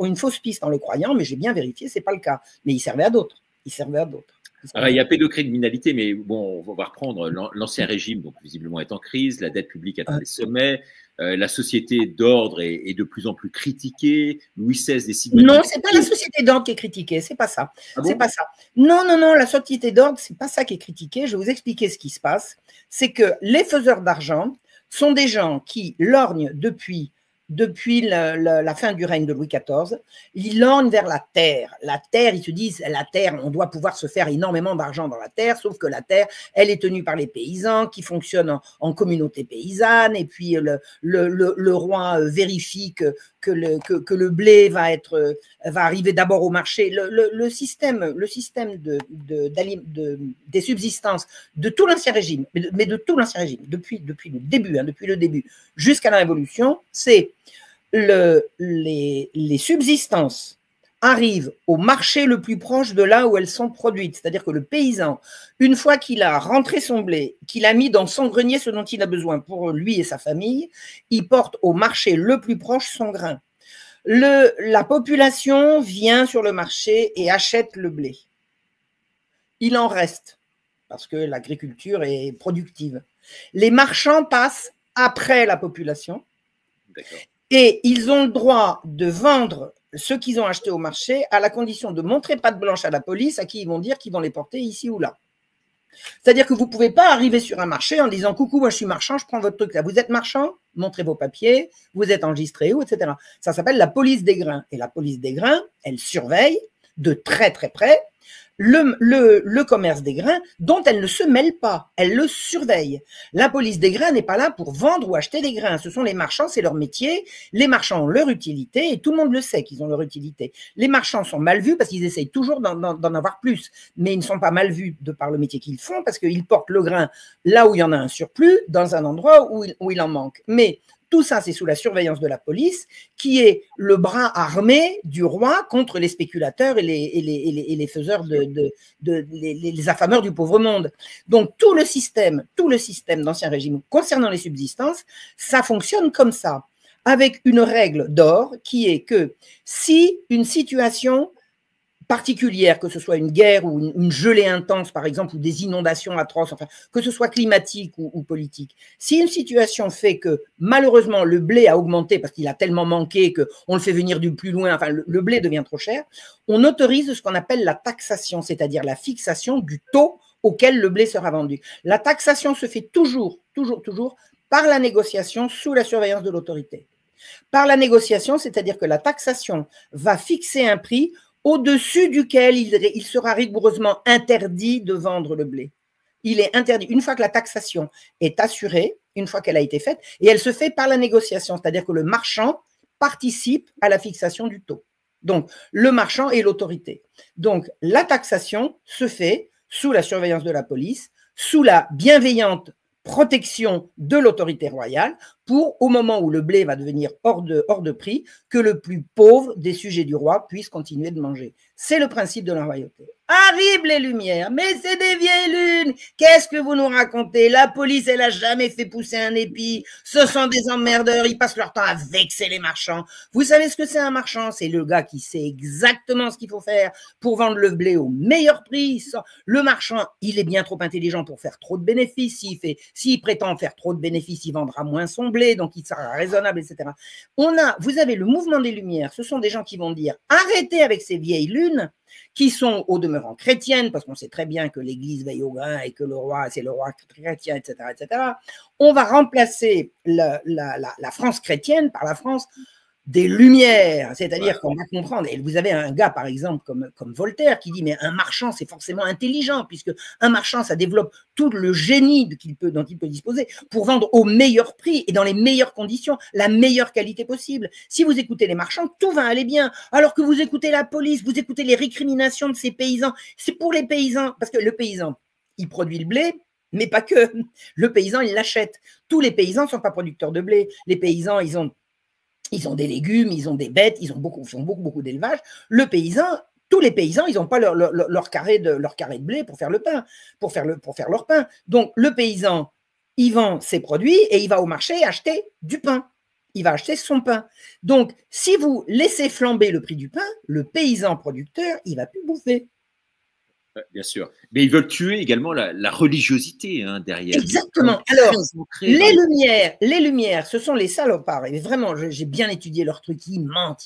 une fausse piste en le croyant, mais j'ai bien vérifié, ce n'est pas le cas. Mais il servait à d'autres. Alors, il y a pédocriminalité, mais bon, on va reprendre l'ancien régime, donc visiblement est en crise, la dette publique atteint des sommets, la société d'ordre est de plus en plus critiquée, Louis XVI décide… Non, c'est pas la société d'ordre qui est critiquée, c'est pas ça. C'est pas ça. Non, la société d'ordre, c'est pas ça qui est critiquée. Je vais vous expliquer ce qui se passe. C'est que les faiseurs d'argent sont des gens qui lorgnent depuis la fin du règne de Louis XIV, ils lorgnent vers la terre. La terre, ils se disent, la terre, on doit pouvoir se faire énormément d'argent dans la terre, sauf que la terre, elle est tenue par les paysans qui fonctionnent en communauté paysanne, et puis le roi vérifie que le blé va arriver d'abord au marché. Le système des subsistances de tout l'Ancien Régime, mais de tout l'Ancien Régime, depuis le début, jusqu'à la Révolution, c'est les subsistances arrivent au marché le plus proche de là où elles sont produites. C'est-à-dire que le paysan, une fois qu'il a rentré son blé, qu'il a mis dans son grenier ce dont il a besoin pour lui et sa famille, il porte au marché le plus proche son grain. La population vient sur le marché et achète le blé. Il en reste, parce que l'agriculture est productive. Les marchands passent après la population et ils ont le droit de vendre ce qu'ils ont acheté au marché à la condition de montrer patte blanche à la police, à qui ils vont dire qu'ils vont les porter ici ou là. C'est-à-dire que vous ne pouvez pas arriver sur un marché en disant « Coucou, moi je suis marchand, je prends votre truc là. Vous êtes marchand? Montrez vos papiers, vous êtes enregistré où, etc. » Ça s'appelle la police des grains. Et la police des grains, elle surveille de très très près le commerce des grains dont elle ne se mêle pas, elle le surveille. La police des grains n'est pas là pour vendre ou acheter des grains, ce sont les marchands, c'est leur métier, les marchands ont leur utilité et tout le monde le sait qu'ils ont leur utilité. Les marchands sont mal vus parce qu'ils essayent toujours d'en avoir plus, mais ils ne sont pas mal vus de par le métier qu'ils font parce qu'ils portent le grain là où il y en a un surplus, dans un endroit où il en manque. Mais tout ça, c'est sous la surveillance de la police, qui est le bras armé du roi contre les spéculateurs et les faiseurs les affameurs du pauvre monde. Donc, tout le système d'Ancien Régime concernant les subsistances, ça fonctionne comme ça, avec une règle d'or qui est que si une situation particulière, que ce soit une guerre ou une gelée intense, par exemple, ou des inondations atroces, enfin, que ce soit climatique ou politique. Si une situation fait que, malheureusement, le blé a augmenté parce qu'il a tellement manqué qu'on le fait venir du plus loin, enfin, le blé devient trop cher, on autorise ce qu'on appelle la taxation, c'est-à-dire la fixation du taux auquel le blé sera vendu. La taxation se fait toujours par la négociation sous la surveillance de l'autorité. Par la négociation, c'est-à-dire que la taxation va fixer un prix au-dessus duquel il sera rigoureusement interdit de vendre le blé. Il est interdit, une fois que la taxation est assurée, une fois qu'elle a été faite, et elle se fait par la négociation, c'est-à-dire que le marchand participe à la fixation du taux. Donc, le marchand est l'autorité. Donc, la taxation se fait sous la surveillance de la police, sous la bienveillante protection de l'autorité royale pour, au moment où le blé va devenir hors de prix, que le plus pauvre des sujets du roi puisse continuer de manger. C'est le principe de la royauté. Arrivent les Lumières, mais c'est des vieilles lunes. Qu'est-ce que vous nous racontez? La police, elle a jamais fait pousser un épi. Ce sont des emmerdeurs, ils passent leur temps à vexer les marchands. Vous savez ce que c'est un marchand? C'est le gars qui sait exactement ce qu'il faut faire pour vendre le blé au meilleur prix. Le marchand, il est bien trop intelligent pour faire trop de bénéfices. S'il prétend faire trop de bénéfices, il vendra moins son blé, donc il sera raisonnable, etc. Vous avez le mouvement des Lumières, ce sont des gens qui vont dire arrêtez avec ces vieilles lunes qui sont au demeurant chrétiennes, parce qu'on sait très bien que l'Église veille au grain et que le roi, c'est le roi chrétien, etc., etc. On va remplacer la France chrétienne par la France des Lumières, c'est-à-dire qu'on va comprendre. Et vous avez un gars, par exemple, comme Voltaire, qui dit, mais un marchand, c'est forcément intelligent, puisque un marchand, ça développe tout le génie dont il peut disposer pour vendre au meilleur prix et dans les meilleures conditions, la meilleure qualité possible. Si vous écoutez les marchands, tout va aller bien. Alors que vous écoutez la police, vous écoutez les récriminations de ces paysans. C'est pour les paysans, parce que le paysan, il produit le blé, mais pas que. Le paysan, il l'achète. Tous les paysans ne sont pas producteurs de blé. Les paysans, ils ont des légumes, ils ont des bêtes, ils font beaucoup d'élevage. Le paysan, tous les paysans, ils n'ont pas leur carré de blé pour faire le pain, pour faire leur pain. Donc, le paysan, il vend ses produits et il va au marché acheter du pain. Il va acheter son pain. Donc, si vous laissez flamber le prix du pain, le paysan producteur, il ne va plus bouffer. Bien sûr. Mais ils veulent tuer également la religiosité derrière. Exactement. Alors, les Lumières, ce sont les salopards. Et vraiment, j'ai bien étudié leur truc. Ils mentent.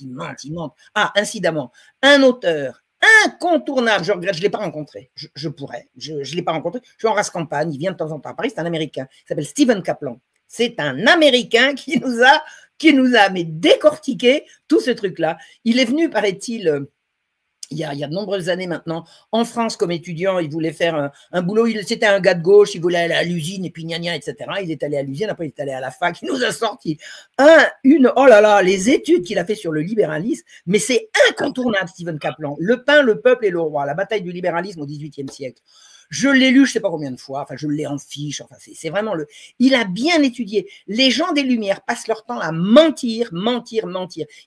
Ah, incidemment, un auteur incontournable, je regrette, je ne l'ai pas rencontré. Je pourrais. Je ne l'ai pas rencontré. Je suis en race campagne, il vient de temps en temps à Paris, c'est un Américain. Il s'appelle Stephen Kaplan. C'est un Américain qui nous a mais décortiqué tout ce truc-là. Il est venu, paraît-il, il y a de nombreuses années maintenant, en France comme étudiant, il voulait faire un boulot, c'était un gars de gauche, il voulait aller à l'usine et puis gna gna, etc. Il est allé à l'usine, après il est allé à la fac, il nous a sorti oh là là, les études qu'il a fait sur le libéralisme, mais c'est incontournable, Stephen Kaplan. Le pain, le peuple et le roi, la bataille du libéralisme au XVIIIe siècle. Je l'ai lu, je ne sais pas combien de fois, enfin, je l'ai en fiche, enfin, c'est vraiment il a bien étudié. Les gens des Lumières passent leur temps à mentir.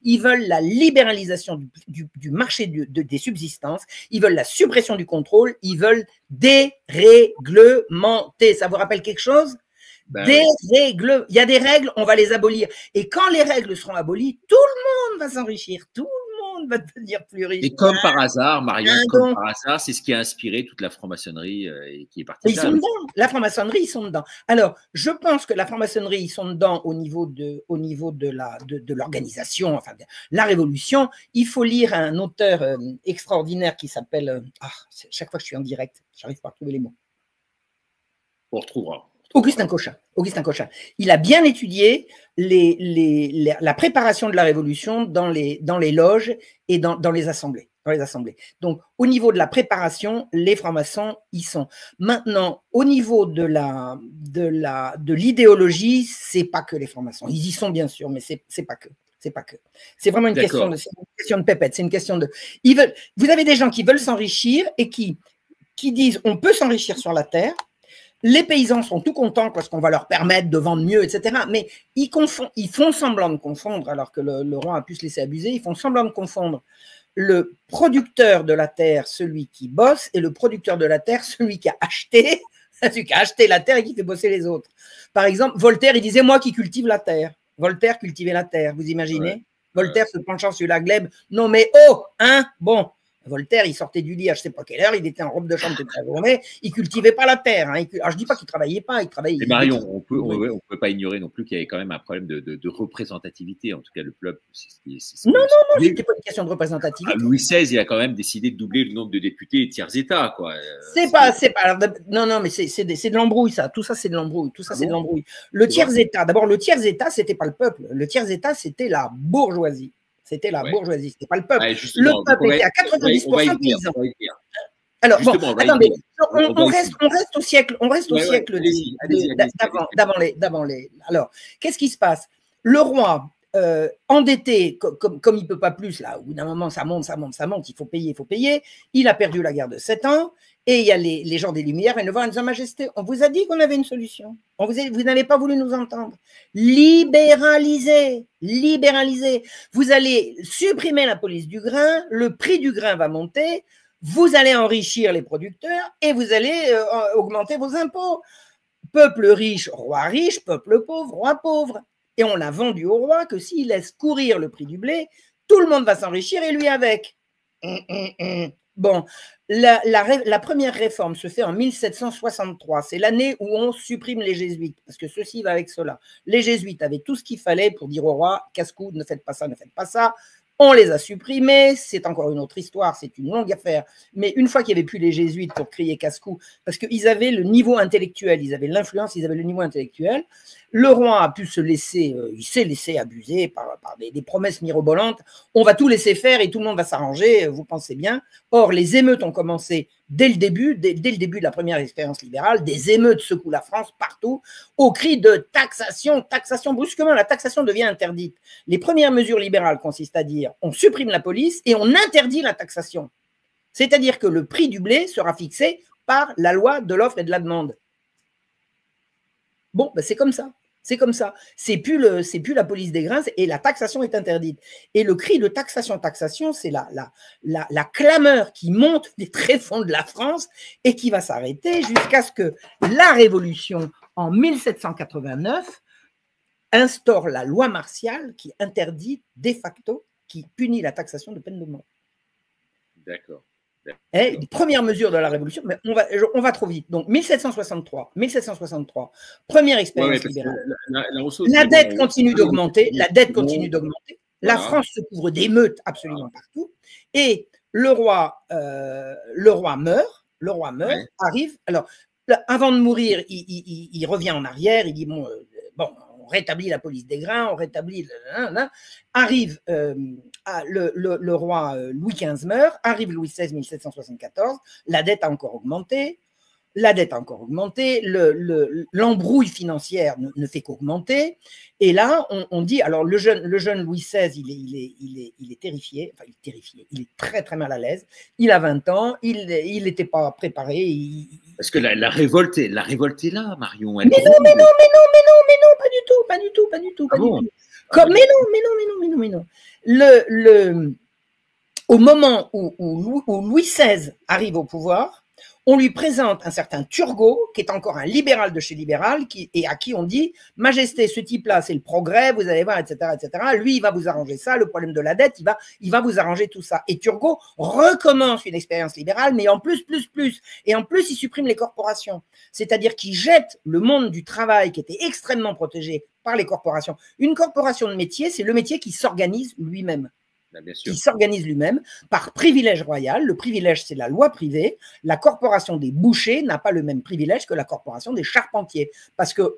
Ils veulent la libéralisation du marché des subsistances, ils veulent la suppression du contrôle, ils veulent déréglementer. Ça vous rappelle quelque chose? Il y a des règles, on va les abolir. Et quand les règles seront abolies, tout le monde va s'enrichir, tout le monde va devenir plus riche. Et comme par hasard, Marion, comme par hasard, c'est ce qui a inspiré toute la franc-maçonnerie et qui est partie. Ils sont dedans. La franc-maçonnerie, ils sont dedans. Alors, je pense que la franc-maçonnerie, ils sont dedans au niveau de l'organisation, enfin, de la révolution. Il faut lire un auteur extraordinaire qui s'appelle. Chaque fois que je suis en direct, j'arrive pas à trouver les mots. On retrouvera. Augustin Cochin. Il a bien étudié la préparation de la révolution dans les loges et dans les assemblées. Donc, au niveau de la préparation, les francs-maçons y sont. Maintenant, au niveau de l'idéologie, c'est pas que les francs-maçons. Ils y sont bien sûr, mais c'est pas que. C'est vraiment une question de pépette. C'est une question de. Vous avez des gens qui veulent s'enrichir et qui disent on peut s'enrichir sur la terre. Les paysans sont tout contents parce qu'on va leur permettre de vendre mieux, etc. Mais ils font semblant de confondre, alors que le roi a pu se laisser abuser, ils font semblant de confondre le producteur de la terre, celui qui bosse, et le producteur de la terre, celui qui a acheté la terre et qui fait bosser les autres. Par exemple, Voltaire, il disait « moi qui cultive la terre ». Voltaire cultivait la terre, vous imaginez? Voltaire se penchant sur la glèbe. Non mais bon. Voltaire, il sortait du lit à je ne sais pas quelle heure, il était en robe de chambre toute la journée, il ne cultivait pas la terre. Alors je ne dis pas qu'il ne travaillait pas, il travaillait. Mais Marion, on ne peut pas ignorer non plus qu'il y avait quand même un problème de représentativité, en tout cas le peuple. Non, ce n'était pas une question de représentativité. Louis XVI, il a quand même décidé de doubler le nombre de députés et tiers états, quoi. C'est pas. Non, mais c'est de l'embrouille, ça. Tout ça, c'est de l'embrouille. Le tiers état, d'abord, le tiers état, ce n'était pas le peuple. Le tiers état, c'était la bourgeoisie. C'était la bourgeoisie, c'était pas le peuple. Le peuple était à 90% paysan. Alors, bon, attendez, on reste au siècle, d'avant les. Alors, qu'est-ce qui se passe? Le roi, endetté, comme il ne peut pas plus, là, au bout d'un moment, ça monte, il faut payer. Il a perdu la guerre de 7 ans. Et il y a les gens des Lumières et le voir en disant « Majesté, on vous a dit qu'on avait une solution. Vous n'avez pas voulu nous entendre. Libéraliser. Vous allez supprimer la police du grain, le prix du grain va monter, vous allez enrichir les producteurs et vous allez augmenter vos impôts. Peuple riche, peuple pauvre, roi pauvre. » Et on a vendu au roi que s'il laisse courir le prix du blé, tout le monde va s'enrichir et lui avec. Bon, la première réforme se fait en 1763. C'est l'année où on supprime les jésuites, parce que ceci va avec cela. Les jésuites avaient tout ce qu'il fallait pour dire au roi, casse-coude, ne faites pas ça. On les a supprimés, c'est encore une autre histoire, c'est une longue affaire. Mais une fois qu'il n'y avait plus les jésuites pour crier casse-cou, parce qu'ils avaient le niveau intellectuel, ils avaient l'influence, ils avaient le niveau intellectuel, le roi a pu il s'est laissé abuser par des promesses mirobolantes. On va tout laisser faire et tout le monde va s'arranger, vous pensez bien. Or, les émeutes ont commencé dès le début de la première expérience libérale. Des émeutes secouent la France partout, au cri de taxation, taxation. Brusquement, la taxation devient interdite. Les premières mesures libérales consistent à dire on supprime la police et on interdit la taxation. C'est-à-dire que le prix du blé sera fixé par la loi de l'offre et de la demande. Bon, ben c'est comme ça. C'est comme ça. C'est plus la police des grains et la taxation est interdite. Et le cri de taxation, taxation, c'est la clameur qui monte des tréfonds de la France et qui va s'arrêter jusqu'à ce que la Révolution, en 1789, instaure la loi martiale qui interdit de facto, qui punit la taxation de peine de mort. D'accord. Les premières mesures de la Révolution, mais on va trop vite. Donc 1763, première expérience libérale. La dette continue d'augmenter, La France se couvre d'émeutes absolument partout, et le roi meurt, arrive. Alors, avant de mourir, il revient en arrière, il dit bon, on rétablit la police des grains, on rétablit. Arrive le roi Louis XV meurt, arrive Louis XVI 1774, la dette a encore augmenté, l'embrouille financière ne fait qu'augmenter, et là on dit, alors le jeune Louis XVI, il est terrifié, il est très très mal à l'aise, il a 20 ans, il n'était pas préparé. Parce que la révolte est là, Marion. Mais non, pas du tout. Mais non. Au moment où Louis XVI arrive au pouvoir, on lui présente un certain Turgot, qui est encore un libéral de chez libéral, et à qui on dit « Majesté, ce type-là, c'est le progrès, vous allez voir, etc. Lui, il va vous arranger ça, le problème de la dette, il va vous arranger tout ça. » Et Turgot recommence une expérience libérale, mais en plus. Et en plus, il supprime les corporations. C'est-à-dire qu'il jette le monde du travail, qui était extrêmement protégé par les corporations. Une corporation de métier, c'est le métier qui s'organise lui-même. Qui s'organise lui-même par privilège royal. Le privilège, c'est la loi privée. La corporation des bouchers n'a pas le même privilège que la corporation des charpentiers. Parce que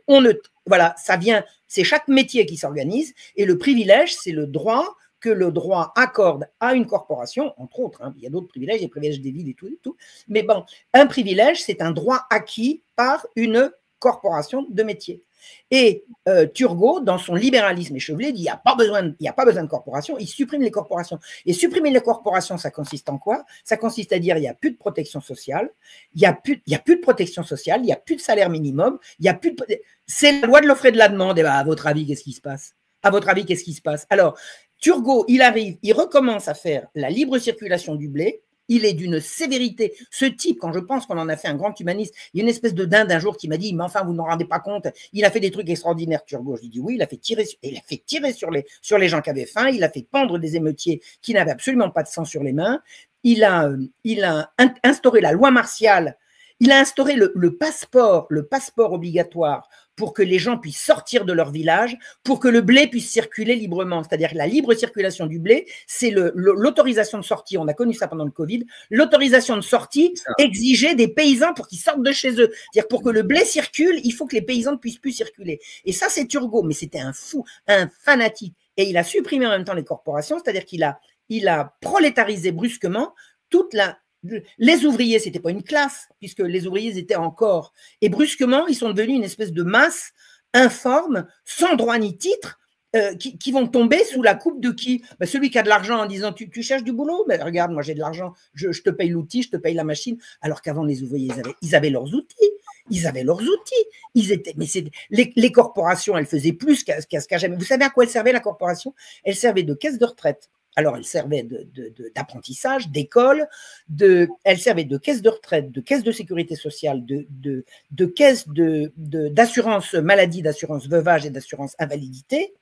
c'est chaque métier qui s'organise, et le privilège, c'est le droit que le droit accorde à une corporation, entre autres. Il y a d'autres privilèges, les privilèges des villes et tout. Mais bon, un privilège, c'est un droit acquis par une corporation de métier. Et Turgot, dans son libéralisme échevelé, dit il n'y a pas besoin de corporation, il supprime les corporations. Et supprimer les corporations, ça consiste en quoi? Ça consiste à dire il n'y a plus de protection sociale, il n'y a plus de salaire minimum, c'est la loi de l'offre et de la demande. Et à votre avis, qu'est-ce qui se passe? Alors, Turgot, il arrive, il recommence à faire la libre circulation du blé. Il est d'une sévérité. Ce type, quand je pense qu'on en a fait un grand humaniste, il y a une espèce de dinde un jour qui m'a dit « Mais enfin, vous n'en rendez pas compte, il a fait des trucs extraordinaires, Turgot. » Je lui dis « Oui, il a fait tirer sur les gens qui avaient faim, il a fait pendre des émeutiers qui n'avaient absolument pas de sang sur les mains, il a instauré la loi martiale, il a instauré le passeport obligatoire pour que les gens puissent sortir de leur village, pour que le blé puisse circuler librement. C'est-à-dire que la libre circulation du blé, c'est l'autorisation de sortie. On a connu ça pendant le Covid. L'autorisation de sortie exigeait des paysans pour qu'ils sortent de chez eux. C'est-à-dire pour que le blé circule, il faut que les paysans ne puissent plus circuler. Et ça, c'est Turgot. Mais c'était un fou, un fanatique. Et il a supprimé en même temps les corporations, c'est-à-dire qu'il a prolétarisé brusquement les ouvriers, c'était pas une classe, puisque les ouvriers étaient en corps. Et brusquement, ils sont devenus une espèce de masse informe, sans droit ni titre, qui vont tomber sous la coupe de qui? Celui qui a de l'argent en disant tu cherches du boulot? Regarde, moi j'ai de l'argent, je te paye l'outil, je te paye la machine. Alors qu'avant, les ouvriers, ils avaient leurs outils. Les corporations, elles faisaient plus qu'à ce qu'à jamais. Vous savez à quoi elles servaient, la corporation? Elles servaient de caisse de retraite. Alors, elle servait d'apprentissage, d'école, elle servait de caisse de retraite, de caisse de sécurité sociale, de caisse d'assurance maladie, d'assurance veuvage et d'assurance invalidité.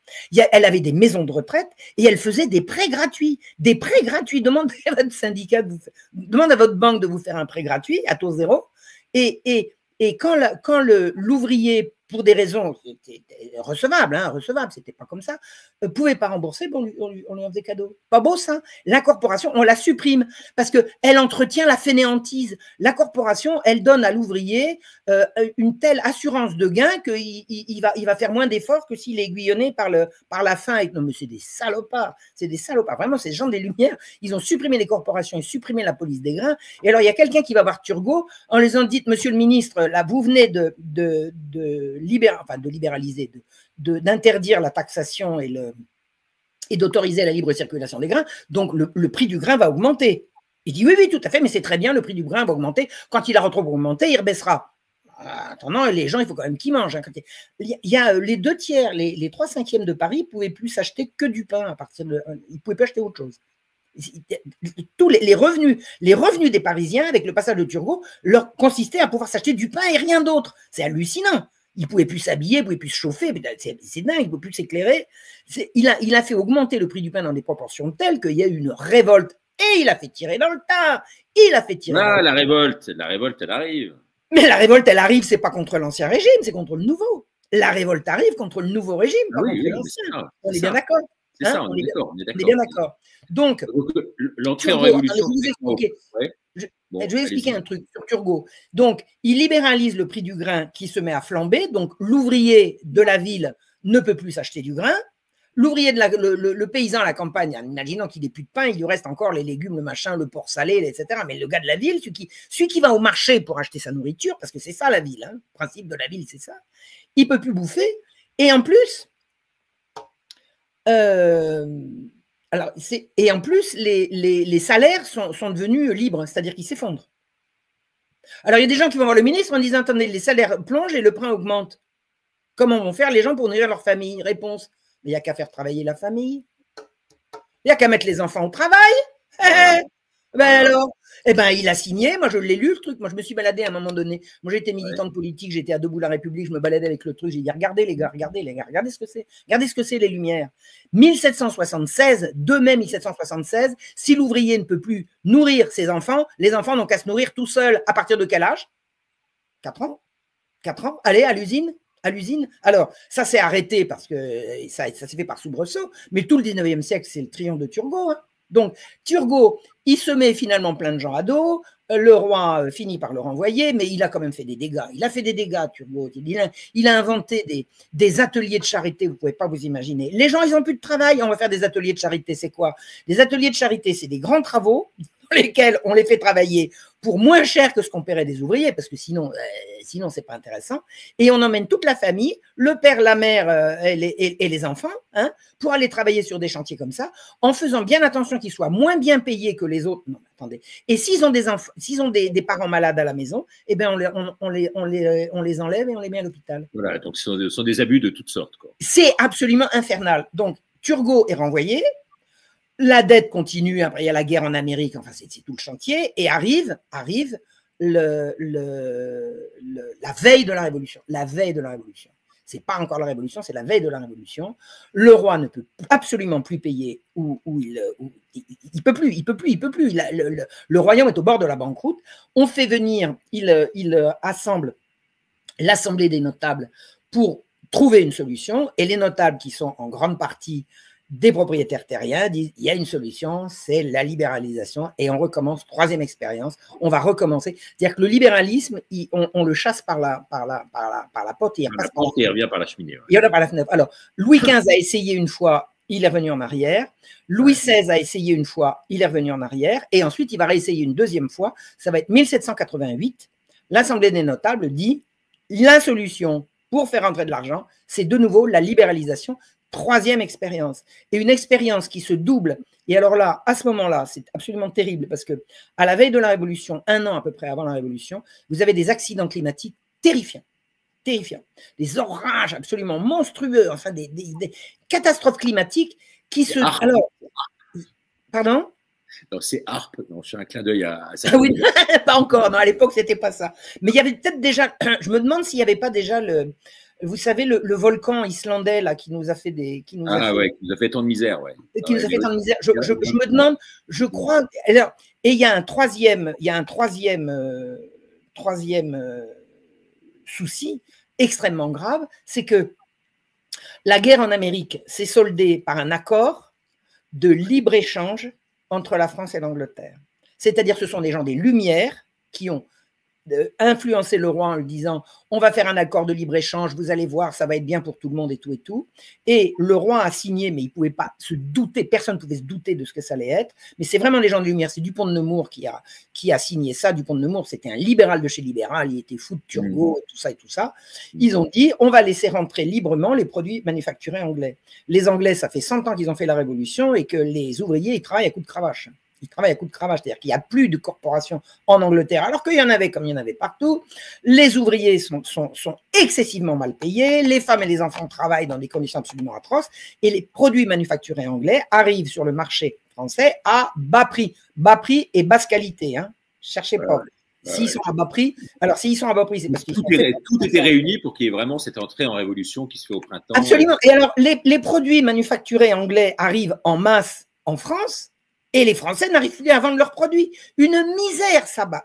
Elle avait des maisons de retraite et elle faisait des prêts gratuits. Des prêts gratuits. Demandez à votre syndicat, demandez à votre banque de vous faire un prêt gratuit à taux zéro. Et quand l'ouvrier pour des raisons recevables, hein, recevables, c'était pas comme ça, pouvait pas rembourser, bon, on lui en faisait cadeau. Pas beau ça? La corporation, on la supprime parce qu'elle entretient la fainéantise. La corporation, elle donne à l'ouvrier une telle assurance de gain qu'il va faire moins d'efforts que s'il est aiguillonné par la faim. Non, mais c'est des salopards, vraiment, ces gens des Lumières, ils ont supprimé les corporations, ils ont supprimé la police des grains. Et alors, il y a quelqu'un qui va voir Turgot en les ont dit, monsieur le ministre, là, vous venez libéraliser, d'interdire la taxation et d'autoriser la libre circulation des grains, donc le prix du grain va augmenter. Il dit oui, oui, tout à fait, mais c'est très bien, le prix du grain va augmenter. Quand il a trop augmenté, il rebaissera. Attendant, les gens, il faut quand même qu'ils mangent. Hein. Il y a les 2/3, les 3/5 de Paris ne pouvaient plus s'acheter que du pain à partir de. Ils ne pouvaient pas acheter autre chose. Tous les revenus des Parisiens, avec le passage de Turgot, leur consistaient à pouvoir s'acheter du pain et rien d'autre. C'est hallucinant. Ils ne pouvaient plus s'habiller, ils ne pouvaient plus se chauffer, c'est dingue, ils ne pouvaient plus s'éclairer. Il a fait augmenter le prix du pain dans des proportions telles qu'il y a eu une révolte et il a fait tirer dans le tas. La révolte, elle arrive. Mais la révolte, elle arrive, c'est pas contre l'ancien régime, c'est contre le nouveau. La révolte arrive contre le nouveau régime, pas contre l'ancien. On est bien d'accord. C'est ça, on est d'accord. On est bien d'accord. Donc l'entrée en révolution. Je vais expliquer un truc sur Turgot. Donc, il libéralise le prix du grain qui se met à flamber. Donc, l'ouvrier de la ville ne peut plus s'acheter du grain. L'ouvrier, le paysan à la campagne, en imaginant qu'il n'ait plus de pain, il lui reste encore les légumes, le machin, le porc salé, etc. Mais le gars de la ville, celui qui va au marché pour acheter sa nourriture, parce que c'est ça la ville, hein, le principe de la ville, c'est ça, il ne peut plus bouffer. Et en plus, les salaires sont devenus libres, c'est-à-dire qu'ils s'effondrent. Alors, il y a des gens qui vont voir le ministre en disant, attendez, les salaires plongent et le pain augmente. Comment vont faire les gens pour nourrir leur famille? Réponse, mais il n'y a qu'à faire travailler la famille. Il n'y a qu'à mettre les enfants au travail. Ben alors, il a signé, moi je l'ai lu le truc, moi je me suis baladé à un moment donné. Moi j'étais militante politique, j'étais à Debout la République, je me baladais avec le truc, j'ai dit regardez les gars, regardez ce que c'est. Regardez ce que c'est les Lumières. 1776, 2 mai 1776, si l'ouvrier ne peut plus nourrir ses enfants, les enfants n'ont qu'à se nourrir tout seuls à partir de quel âge? 4 ans. 4 ans, allez à l'usine. Alors, ça s'est arrêté parce que ça s'est fait par soubresaut, mais tout le 19e siècle, c'est le triomphe de Turgot. Hein. Donc, Turgot, il se met finalement plein de gens à dos, le roi finit par le renvoyer, mais il a quand même fait des dégâts. Il a fait des dégâts, Turgot. Il a inventé des ateliers de charité, vous ne pouvez pas vous imaginer. Les gens, ils n'ont plus de travail, on va faire des ateliers de charité, c'est quoi? Des ateliers de charité, c'est des grands travaux dans lesquels on les fait travailler pour moins cher que ce qu'on paierait des ouvriers, parce que sinon c'est pas intéressant. Et on emmène toute la famille, le père, la mère et les enfants, hein, pour aller travailler sur des chantiers comme ça, en faisant bien attention qu'ils soient moins bien payés que les autres. Non, attendez. Et s'ils ont des enfants, s'ils ont des parents malades à la maison, eh ben on les enlève et on les met à l'hôpital. Voilà, donc ce sont des abus de toutes sortes, quoi. C'est absolument infernal. Donc Turgot est renvoyé. La dette continue, après il y a la guerre en Amérique, enfin c'est tout le chantier, et arrive la veille de la Révolution. La veille de la Révolution. C'est pas encore la Révolution, c'est la veille de la Révolution. Le roi ne peut absolument plus payer, il peut plus. Le royaume est au bord de la banqueroute. On fait venir, il assemble l'Assemblée des notables pour trouver une solution, et les notables qui sont en grande partie des propriétaires terriens disent il y a une solution, c'est la libéralisation, et on recommence, 3e expérience, on va recommencer. C'est-à-dire que le libéralisme, on le chasse par la porte, et il revient par la cheminée. Ouais. Il revient par la fenêtre. Alors, Louis XV a essayé une fois, il est revenu en arrière. Louis XVI a essayé une fois, il est revenu en arrière, et ensuite il va réessayer une 2e fois, ça va être 1788. L'Assemblée des notables dit la solution pour faire entrer de l'argent, c'est de nouveau la libéralisation. 3e expérience, et une expérience qui se double. Et alors là, à ce moment-là, c'est absolument terrible parce que à la veille de la Révolution, 1 an à peu près avant la Révolution, vous avez des accidents climatiques terrifiants, des orages absolument monstrueux, enfin des catastrophes climatiques qui se. Alors, pardon? Non, c'est Harpe. Non, je fais un clin d'œil à ça. Ah oui, pas encore. Non, à l'époque, c'était pas ça. Mais il y avait peut-être déjà. Je me demande s'il n'y avait pas déjà vous savez, le volcan islandais là, qui nous a fait qui nous a fait tant de misère, ouais. Qui nous a fait tant de misère. Je me demande, je crois. Alors, et il y a un troisième souci, extrêmement grave, c'est que la guerre en Amérique s'est soldée par un accord de libre-échange entre la France et l'Angleterre. C'est-à-dire que ce sont des gens des Lumières qui ont influencé le roi en lui disant « on va faire un accord de libre-échange, vous allez voir, ça va être bien pour tout le monde et tout et tout ». Et le roi a signé, mais il ne pouvait pas se douter, personne ne pouvait se douter de ce que ça allait être. Mais c'est vraiment les gens de Lumière, c'est Dupont de Nemours qui a signé ça. Dupont de Nemours, c'était un libéral de chez libéral, il était fou de Turgot et tout ça et tout ça. Ils ont dit « on va laisser rentrer librement les produits manufacturés anglais ». Les Anglais, ça fait 100 ans qu'ils ont fait la Révolution et que les ouvriers, ils travaillent à coups de cravache. Ils travaillent à coups de cravache, c'est-à-dire qu'il n'y a plus de corporations en Angleterre, alors qu'il y en avait comme il y en avait partout. Les ouvriers sont excessivement mal payés, les femmes et les enfants travaillent dans des conditions absolument atroces, et les produits manufacturés anglais arrivent sur le marché français à bas prix et basse qualité. Hein. Cherchez pas. S'ils sont à bas prix, alors s'ils sont à bas prix, c'est parce qu'ils sont tout était réuni pour qu'il y ait vraiment cette entrée en révolution qui se fait au printemps. Absolument. Et alors, les produits manufacturés anglais arrivent en masse en France, et les Français n'arrivent plus à vendre leurs produits. Une misère s'abat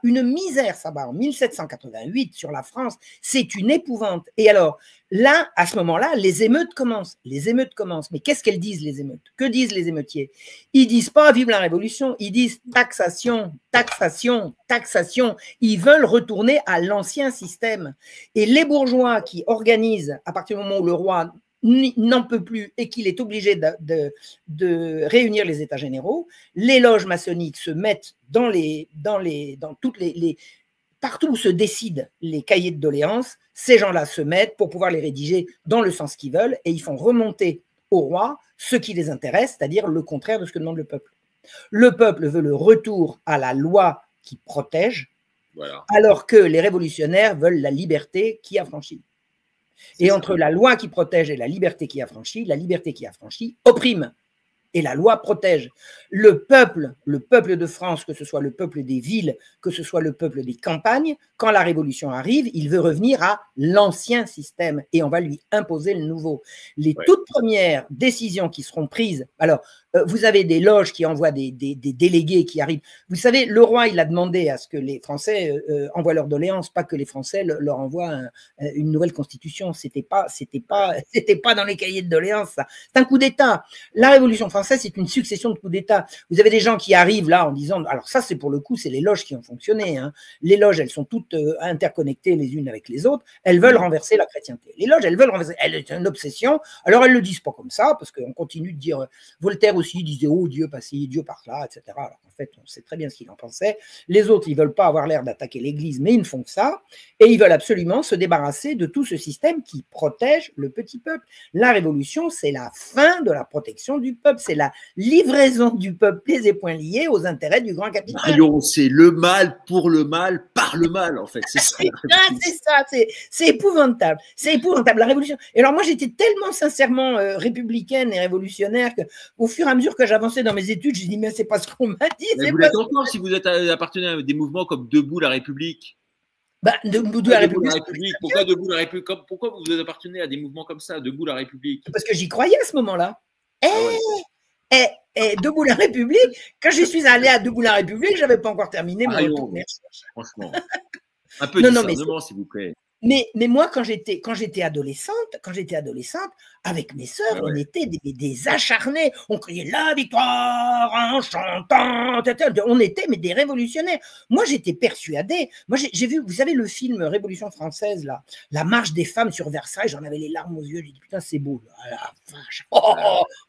en 1788 sur la France. C'est une épouvante. Et alors, là, à ce moment-là, les émeutes commencent. Mais qu'est-ce qu'elles disent, les émeutes? Que disent les émeutiers? Ils disent pas « vive la Révolution », ils disent « taxation, taxation, taxation ». Ils veulent retourner à l'ancien système. Et les bourgeois qui organisent, à partir du moment où le roi n'en peut plus et qu'il est obligé de réunir les états généraux, les loges maçonniques se mettent partout où se décident les cahiers de doléances, ces gens-là se mettent pour pouvoir les rédiger dans le sens qu'ils veulent et ils font remonter au roi ce qui les intéresse, c'est-à-dire le contraire de ce que demande le peuple. Le peuple veut le retour à la loi qui protège, alors que les révolutionnaires veulent la liberté qui affranchit. Et entre la loi qui protège et la liberté qui affranchit opprime. Et la loi protège. Le peuple de France, que ce soit le peuple des villes, que ce soit le peuple des campagnes, quand la Révolution arrive, il veut revenir à l'ancien système et on va lui imposer le nouveau. Les toutes premières décisions qui seront prises, alors vous avez des loges qui envoient des délégués qui arrivent. Vous savez, le roi, il a demandé à ce que les Français envoient leurs doléances, pas que les Français leur envoient une nouvelle constitution. C'était pas dans les cahiers de doléances, ça. C'est un coup d'État. La Révolution française, c'est une succession de coups d'État. Vous avez des gens qui arrivent là en disant, alors ça, c'est pour le coup, c'est les loges qui ont fonctionné. Hein. Les loges, elles sont toutes interconnectées les unes avec les autres. Elles veulent renverser la chrétienté. Les loges, elles veulent renverser. C'est une obsession. Alors, elles le disent pas comme ça, parce qu'on continue de dire, Voltaire aussi disait, oh, Dieu par-ci, Dieu par-là, etc. Alors qu'en fait, on sait très bien ce qu'il en pensait. Les autres, ils veulent pas avoir l'air d'attaquer l'Église, mais ils ne font que ça. Et ils veulent absolument se débarrasser de tout ce système qui protège le petit peuple. La Révolution, c'est la fin de la protection du peuple. C'est la livraison du peuple, pieds et poings liés, aux intérêts du grand capital. C'est le mal pour le mal, par le mal, en fait. C'est ça. C'est épouvantable. C'est épouvantable, la Révolution. Et alors, moi, j'étais tellement sincèrement républicaine et révolutionnaire qu'au fur et à mesure que j'avançais dans mes études, j'ai dit, mais c'est pas ce qu'on m'a dit. Mais vous l'êtes encore si vous êtes appartenu à des mouvements comme Debout la République. Debout la République. Pourquoi Debout la République? Pourquoi vous appartenez à des mouvements comme ça, Debout la République? Parce que j'y croyais à ce moment-là. Debout la République, quand je suis allée à Debout la République, je n'avais pas encore terminé mon retour. Franchement. Un peu de discernement, s'il vous plaît. Mais moi, quand j'étais adolescente, avec mes sœurs, on était des acharnés. On criait la victoire en chantant. On était des révolutionnaires. Moi, j'étais persuadée. Moi, j'ai vu, vous savez, le film Révolution française, là, la marche des femmes sur Versailles. J'en avais les larmes aux yeux. J'ai dit putain, c'est beau. Oh la vache.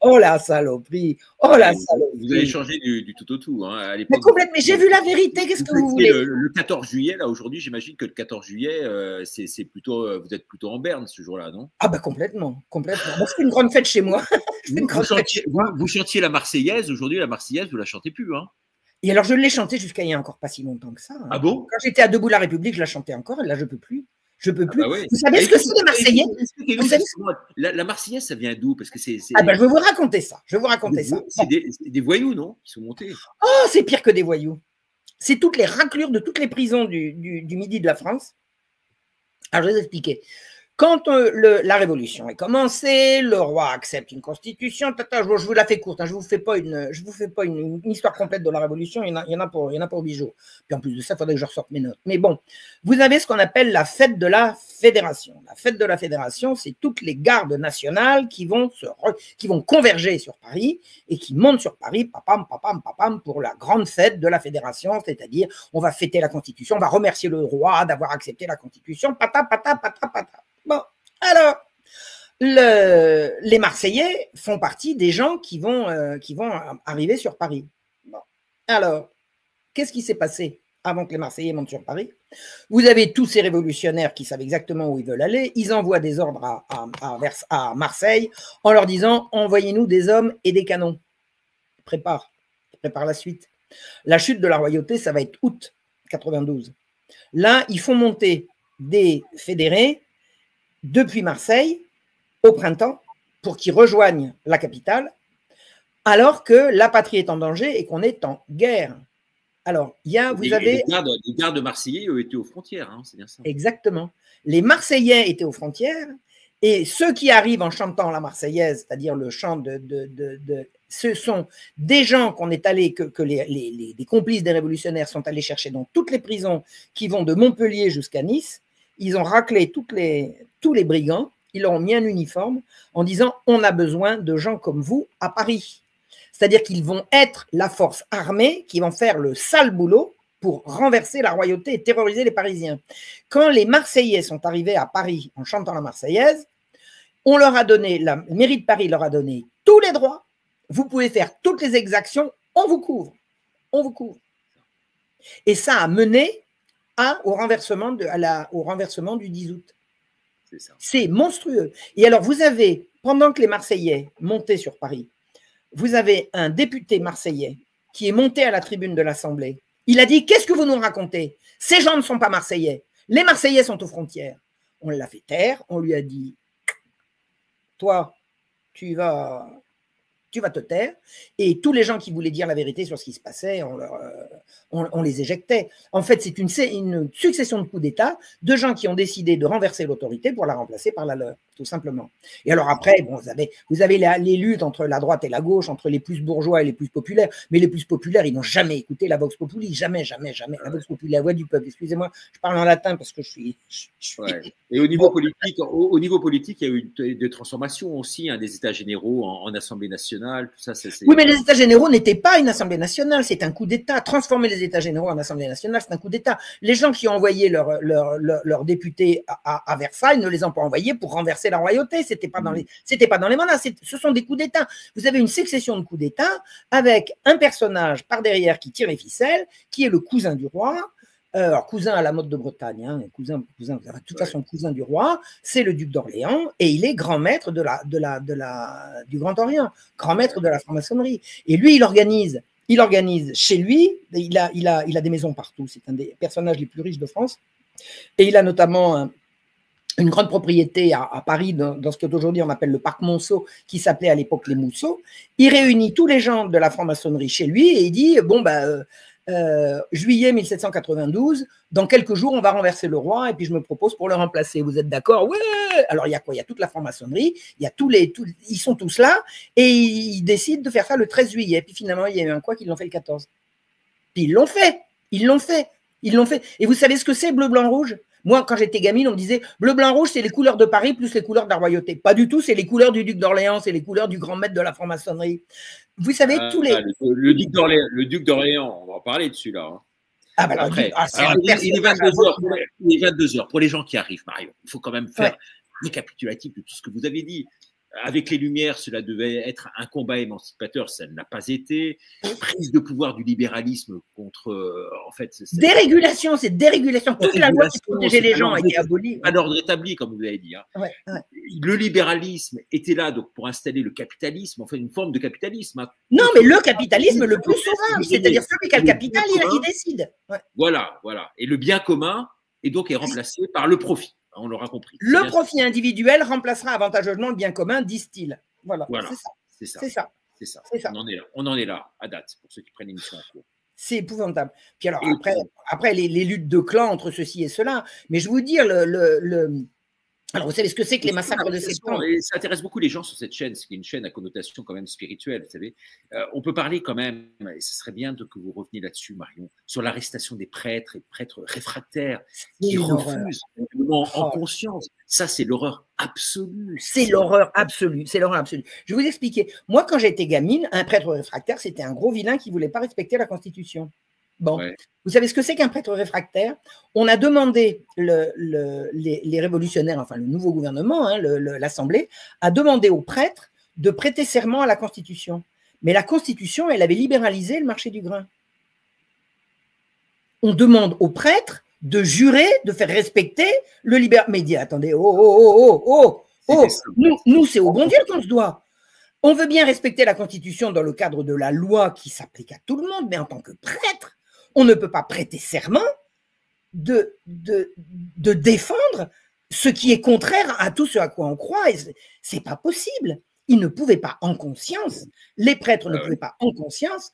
Oh la saloperie. Oh la saloperie. Vous avez changé du tout au tout. Hein, à mais complètement. Mais j'ai vu la vérité. Qu'est-ce que vous voulez? Le 14 juillet, là, aujourd'hui, j'imagine que le 14 juillet, c'est plutôt, vous êtes plutôt en berne ce jour-là, non? Ah bah complètement. Moi, c'est une grande fête chez moi. Vous chantiez la Marseillaise. Aujourd'hui, la Marseillaise, vous la chantez plus, hein? Et alors, je l'ai chantée jusqu'à il y a encore pas si longtemps que ça. Hein. Ah bon? Quand j'étais à Debout la République, je la chantais encore. Et là, je peux plus. Bah oui. Vous savez ce que c'est, les Marseillais? La Marseillaise, ça vient d'où? Parce que c'est. Ah ben, je vais vous raconter ça. C'est des voyous, non? Qui sont montés. Oh, c'est pire que des voyous. C'est toutes les raclures de toutes les prisons du midi de la France. Alors, je vais vous expliquer. Quand la révolution est commencée, le roi accepte une constitution. Je vous la fais courte, hein, je vous fais pas une histoire complète de la révolution. Il y en a pour 8 jours. Puis en plus de ça, il faudrait que je ressorte mes notes. Mais bon, vous avez ce qu'on appelle la fête de la fédération. La fête de la fédération, c'est toutes les gardes nationales qui vont converger sur Paris et qui montent sur Paris, papam, papam, papam, pour la grande fête de la fédération, c'est-à-dire on va fêter la constitution, on va remercier le roi d'avoir accepté la constitution, pata, pata, pata, pata. Bon, alors, les Marseillais font partie des gens qui vont arriver sur Paris. Bon. Alors, qu'est-ce qui s'est passé avant que les Marseillais montent sur Paris? Vous avez tous ces révolutionnaires qui savent exactement où ils veulent aller. Ils envoient des ordres à Marseille en leur disant « Envoyez-nous des hommes et des canons. » Prépare la suite. La chute de la royauté, ça va être août 92. Là, ils font monter des fédérés depuis Marseille au printemps pour qu'ils rejoignent la capitale, alors que la patrie est en danger et qu'on est en guerre. Alors, vous avez… Les gardes marseillais étaient aux frontières, hein, c'est bien ça. Exactement. Les Marseillais étaient aux frontières et ceux qui arrivent en chantant la Marseillaise, c'est-à-dire le chant ce sont des gens qu'on est allés, que les complices des révolutionnaires sont allés chercher dans toutes les prisons qui vont de Montpellier jusqu'à Nice. Ils ont raclé tous les brigands, ils leur ont mis un uniforme en disant « on a besoin de gens comme vous à Paris ». C'est-à-dire qu'ils vont être la force armée qui vont faire le sale boulot pour renverser la royauté et terroriser les Parisiens. Quand les Marseillais sont arrivés à Paris en chantant la Marseillaise, on leur a donné, la mairie de Paris leur a donné tous les droits, vous pouvez faire toutes les exactions, on vous couvre. On vous couvre. Et ça a mené au renversement du 10 août. C'est monstrueux. Et alors, vous avez, pendant que les Marseillais montaient sur Paris, vous avez un député marseillais qui est monté à la tribune de l'Assemblée. Il a dit « Qu'est-ce que vous nous racontez? Ces gens ne sont pas Marseillais. Les Marseillais sont aux frontières. » On l'a fait taire. On lui a dit « Toi, tu vas te taire. » Et tous les gens qui voulaient dire la vérité sur ce qui se passait, on les éjectait. En fait, c'est une succession de coups d'État de gens qui ont décidé de renverser l'autorité pour la remplacer par la leur, tout simplement. Et alors après, bon, vous avez les luttes entre la droite et la gauche, entre les plus bourgeois et les plus populaires, mais les plus populaires, ils n'ont jamais écouté la Vox Populi, jamais, jamais, jamais. La Vox Populi, la voix du peuple. Excusez-moi, je parle en latin parce que je suis… Ouais. Et au niveau politique, il y a eu des transformations aussi, hein, des États généraux en Assemblée nationale, tout ça. Oui, mais les États généraux n'étaient pas une Assemblée nationale, c'est un coup d'État. Transformer les États généraux en Assemblée nationale, c'est un coup d'État. Les gens qui ont envoyé leurs députés à Versailles ne les ont pas envoyés pour renverser la royauté. C'était pas dans les mandats. Ce sont des coups d'État. Vous avez une succession de coups d'État avec un personnage par derrière qui tire les ficelles, qui est le cousin du roi. Alors, cousin à la mode de Bretagne, hein, cousin, de toute façon, cousin du roi, c'est le duc d'Orléans et il est grand maître du Grand Orient, grand maître de la franc-maçonnerie. Et lui, il organise chez lui, il a des maisons partout, c'est un des personnages les plus riches de France. Et il a notamment une grande propriété à Paris, dans ce qu'aujourd'hui on appelle le parc Monceau, qui s'appelait à l'époque les Mousseaux. Il réunit tous les gens de la franc-maçonnerie chez lui et il dit, bon, juillet 1792, dans quelques jours, on va renverser le roi et puis je me propose pour le remplacer. Vous êtes d'accord? Ouais. Alors, il y a quoi? Il y a toute la franc-maçonnerie, il y a ils sont tous là et ils décident de faire ça le 13 juillet. Puis finalement, il y a eu un quoi qu'ils l'ont fait le 14. Puis ils l'ont fait. Et vous savez ce que c'est, bleu, blanc, rouge? Moi, quand j'étais gamine, on me disait bleu, blanc, rouge, c'est les couleurs de Paris plus les couleurs de la royauté. Pas du tout, c'est les couleurs du duc d'Orléans, c'est les couleurs du grand maître de la franc-maçonnerie. Vous savez, tous les… Le duc d'Orléans, on va en parler dessus là. Hein. Ah ben après, il est 22 heures. Pour les gens qui arrivent, Mario, il faut quand même faire récapitulatif de tout ce que vous avez dit. Avec les Lumières, cela devait être un combat émancipateur, ça ne l'a pas été. Prise de pouvoir du libéralisme contre, en fait… Dérégulation, c'est dérégulation. Toute la loi qui protégeait les gens a été abolie. Pas d'ordre établi, comme vous l'avez dit. Hein. Ouais. Le libéralisme était là donc pour installer le capitalisme, en fait une forme de capitalisme. Hein. Non, mais le capitalisme le plus sauvage, c'est-à-dire celui qui a le capital, il décide. Ouais. Voilà. Et le bien commun est remplacé par le profit. On l'aura compris. Le profit individuel remplacera avantageusement le bien commun, disent-ils. Voilà. C'est ça. On en est là, à date, pour ceux qui prennent l'émission en cours. C'est épouvantable. Puis alors, après les luttes de clans entre ceci et cela, mais je vous dire, Alors, vous savez ce que c'est que les massacres de septembre? Et ça intéresse beaucoup les gens sur cette chaîne, c'est une chaîne à connotation quand même spirituelle, vous savez. On peut parler quand même, et ce serait bien que vous reveniez là-dessus, Marion, sur l'arrestation des prêtres et prêtres réfractaires qui refusent en conscience. Ça, c'est l'horreur absolue. C'est l'horreur absolue. C'est l'horreur absolue. Je vais vous expliquer. Moi, quand j'étais gamine, un prêtre réfractaire, c'était un gros vilain qui ne voulait pas respecter la Constitution. Bon, vous savez ce que c'est qu'un prêtre réfractaire? On a demandé, les révolutionnaires, enfin le nouveau gouvernement, hein, l'Assemblée, a demandé aux prêtres de prêter serment à la Constitution. Mais la Constitution, elle avait libéralisé le marché du grain. On demande aux prêtres de jurer, de faire respecter le libéral. Mais il dit, attendez, nous c'est au bon Dieu qu'on se doit. On veut bien respecter la Constitution dans le cadre de la loi qui s'applique à tout le monde, mais en tant que prêtre, on ne peut pas prêter serment de défendre ce qui est contraire à tout ce à quoi on croit. C'est pas possible. Ils ne pouvaient pas en conscience, les prêtres ne pouvaient pas en conscience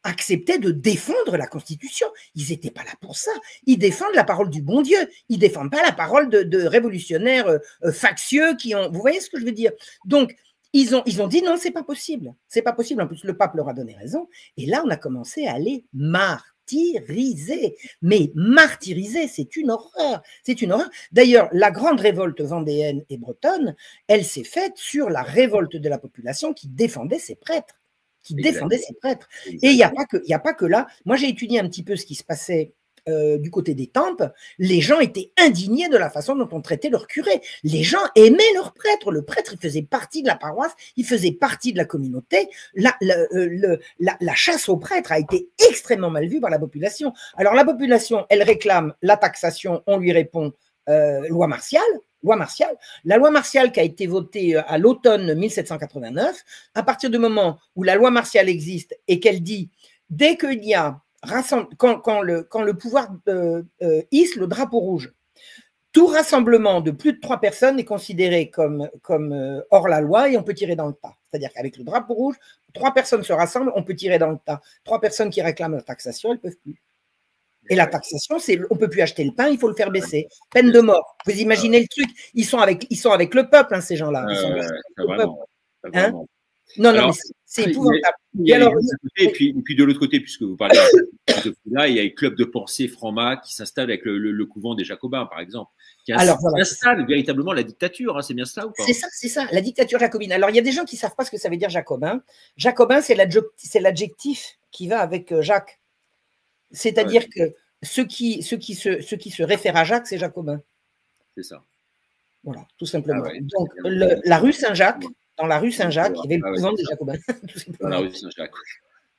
accepter de défendre la Constitution. Ils n'étaient pas là pour ça. Ils défendent la parole du bon Dieu. Ils ne défendent pas la parole de révolutionnaires factieux qui ont… Vous voyez ce que je veux dire? Donc, ils ont dit non, c'est pas possible. C'est pas possible. En plus, le pape leur a donné raison. Et là, on a commencé à les martyriser. Mais martyriser, c'est une horreur. C'est une horreur. D'ailleurs, la grande révolte vendéenne et bretonne, elle s'est faite sur la révolte de la population qui défendait ses prêtres. Et il n'y a pas que là. Moi, j'ai étudié un petit peu ce qui se passait du côté des Tempes. Les gens étaient indignés de la façon dont on traitait leur curé. Les gens aimaient leur prêtre. Le prêtre, il faisait partie de la paroisse, il faisait partie de la communauté. La chasse aux prêtres a été extrêmement mal vue par la population. Alors, la population, elle réclame la taxation, on lui répond loi martiale. La loi martiale qui a été votée à l'automne 1789, à partir du moment où la loi martiale existe et qu'elle dit, dès qu'il y a quand le pouvoir hisse le drapeau rouge, tout rassemblement de plus de 3 personnes est considéré comme hors la loi et on peut tirer dans le tas. C'est-à-dire qu'avec le drapeau rouge, 3 personnes se rassemblent, on peut tirer dans le tas. 3 personnes qui réclament la taxation, elles ne peuvent plus. Et la taxation, c'est on ne peut plus acheter le pain, il faut le faire baisser. Peine de mort. Vous imaginez le truc? Ils sont avec le peuple, hein, ces gens-là. Non, mais c'est épouvantable. Et puis de l'autre côté, puisque vous parlez de là, il y a les clubs de pensée franc-maçon qui s'installent avec le couvent des Jacobins, par exemple, qui installe véritablement la dictature. Hein, c'est bien ça ou pas? C'est ça, la dictature jacobine. Alors, il y a des gens qui ne savent pas ce que ça veut dire jacobin. Jacobin, c'est l'adjectif qui va avec Jacques. C'est-à-dire que ceux qui se réfèrent à Jacques, c'est jacobin. C'est ça. Voilà, tout simplement. Donc, la rue Saint-Jacques, dans la rue Saint-Jacques, il y avait le couvent des Jacobins. Dans la rue Saint-Jacques.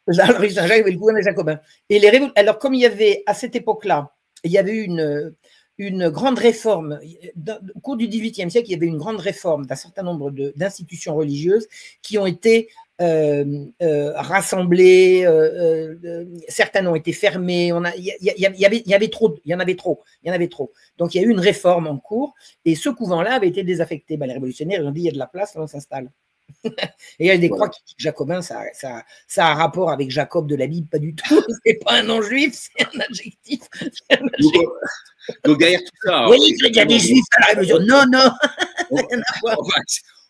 Dans la rue Saint-Jacques, il y avait le couvent des Jacobins. Et alors, comme il y avait, à cette époque-là, il y avait une grande réforme, au cours du XVIIIe siècle, il y avait une grande réforme d'un certain nombre d'institutions religieuses qui ont été rassemblées, certaines ont été fermées, il y en avait trop. Donc, il y a eu une réforme en cours et ce couvent-là avait été désaffecté. Les révolutionnaires, ils ont dit, il y a de la place, on s'installe. Et il y a des croix qui disent que jacobin, ça a un rapport avec Jacob de la Bible, pas du tout. C'est pas un nom juif, c'est un adjectif. Donc derrière tout ça. Oui, il y a des juifs à la révolution. Non.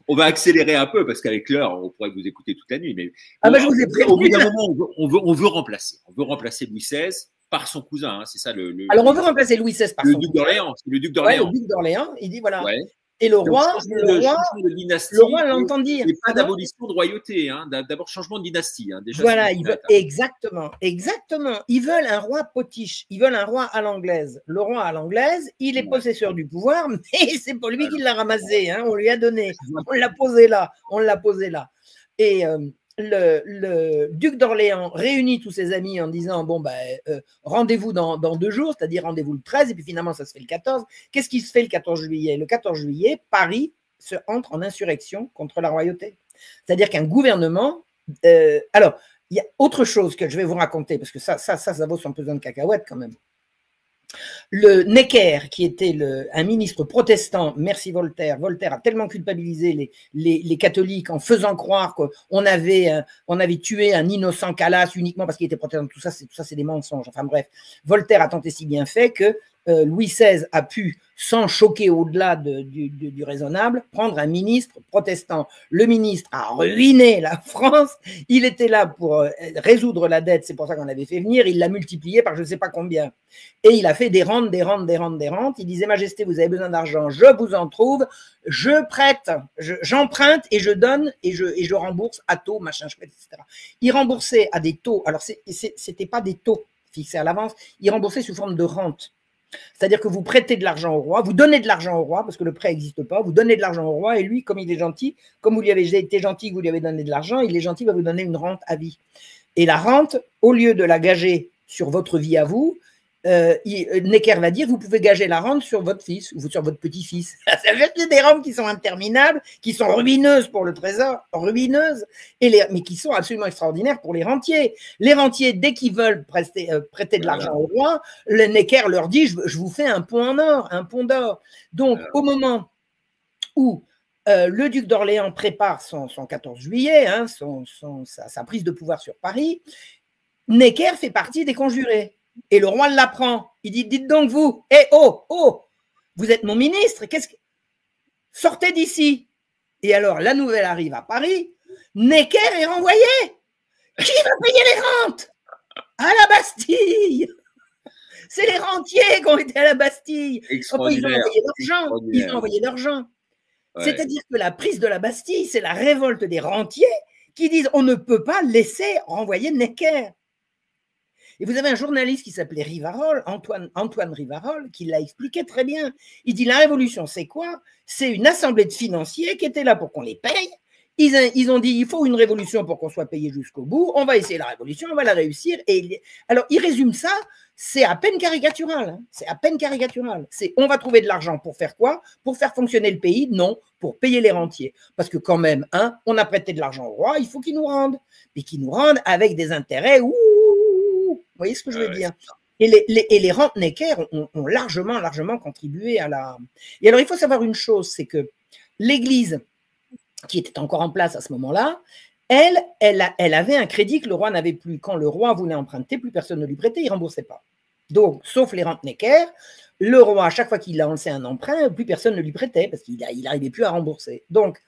On va accélérer un peu parce qu'avec l'heure, on pourrait vous écouter toute la nuit. Mais je vous ai prévenu. Au bout d'un moment, on veut remplacer. On veut remplacer Louis XVI par son cousin. Hein, c'est ça Alors on veut remplacer Louis XVI par son cousin. Le duc d'Orléans. Le duc d'Orléans. Il dit voilà. Ouais. Et le roi l'entend dire. Et pas d'abolition de royauté, hein. D'abord changement de dynastie. Hein. Déjà, voilà, exactement. Ils veulent un roi potiche, ils veulent un roi à l'anglaise. Le roi à l'anglaise, il est possesseur du pouvoir, mais c'est pas lui qui l'a ramassé, hein. On lui a donné, on l'a posé là. Et le duc d'Orléans réunit tous ses amis en disant rendez-vous dans 2 jours, c'est-à-dire rendez-vous le 13, et puis finalement ça se fait le 14. Qu'est-ce qui se fait le 14 juillet? Le 14 juillet, Paris se entre en insurrection contre la royauté. C'est-à-dire qu'un gouvernement… alors, il y a autre chose que je vais vous raconter, parce que ça vaut son pesant de cacahuètes quand même. Le Necker, qui était un ministre protestant, merci Voltaire. Voltaire a tellement culpabilisé les catholiques en faisant croire qu'on avait tué un innocent Calas uniquement parce qu'il était protestant. Tout ça, c'est des mensonges. Enfin bref, Voltaire a tant et si bien fait que Louis XVI a pu, sans choquer au-delà du raisonnable, prendre un ministre protestant. Le ministre a ruiné la France, il était là pour résoudre la dette, c'est pour ça qu'on l'avait fait venir, il l'a multiplié par je ne sais pas combien. Et il a fait des rentes, des rentes, des rentes, des rentes. Il disait, Majesté, vous avez besoin d'argent, je vous en trouve, je prête, j'emprunte et je donne et je rembourse à taux, machin, etc. Il remboursait à des taux, alors c'était pas des taux fixés à l'avance, il remboursait sous forme de rente. C'est-à-dire que vous prêtez de l'argent au roi, vous donnez de l'argent au roi, parce que le prêt n'existe pas, vous donnez de l'argent au roi, et lui, comme il est gentil, comme vous lui avez été gentil, vous lui avez donné de l'argent, il est gentil, il va vous donner une rente à vie. Et la rente, au lieu de la gager sur votre vie à vous, Necker va dire, vous pouvez gager la rente sur votre fils ou sur votre petit-fils. Ça veut dire des rentes qui sont interminables, qui sont ruineuses pour le trésor, ruineuses, mais qui sont absolument extraordinaires pour les rentiers. Les rentiers, dès qu'ils veulent prêter de l'argent au roi, le Necker leur dit, je vous fais un pont en or, un pont d'or. Donc, au moment où le duc d'Orléans prépare son 14 juillet, hein, sa prise de pouvoir sur Paris, Necker fait partie des conjurés. Et le roi l'apprend. Il dit, dites donc vous, vous êtes mon ministre, sortez d'ici. Et alors, la nouvelle arrive à Paris, Necker est renvoyé. Qui va payer les rentes? À la Bastille. C'est les rentiers qui ont été à la Bastille. Ils ont envoyé l'argent. Ouais. C'est-à-dire que la prise de la Bastille, c'est la révolte des rentiers qui disent, on ne peut pas laisser renvoyer Necker. Et vous avez un journaliste qui s'appelait Rivarol, Antoine Rivarol, qui l'a expliqué très bien. Il dit, la révolution, c'est quoi? C'est une assemblée de financiers qui étaient là pour qu'on les paye. Ils ont dit, il faut une révolution pour qu'on soit payé jusqu'au bout. On va essayer la révolution, on va la réussir. Alors, il résume ça, c'est à peine caricatural. Hein. C'est à peine caricatural. C'est, on va trouver de l'argent pour faire quoi? Pour faire fonctionner le pays? Non, pour payer les rentiers. Parce que quand même, hein, on a prêté de l'argent au roi, il faut qu'il nous rende. Mais qu'il nous rende avec des intérêts, vous voyez ce que je veux dire? Et les rentes Necker ont largement contribué à la… Et alors, il faut savoir une chose, c'est que l'Église, qui était encore en place à ce moment-là, elle avait un crédit que le roi n'avait plus. Quand le roi voulait emprunter, plus personne ne lui prêtait, il ne remboursait pas. Donc, sauf les rentes Necker, le roi, à chaque fois qu'il a lancé un emprunt, plus personne ne lui prêtait parce qu'il n'arrivait plus à rembourser. Donc,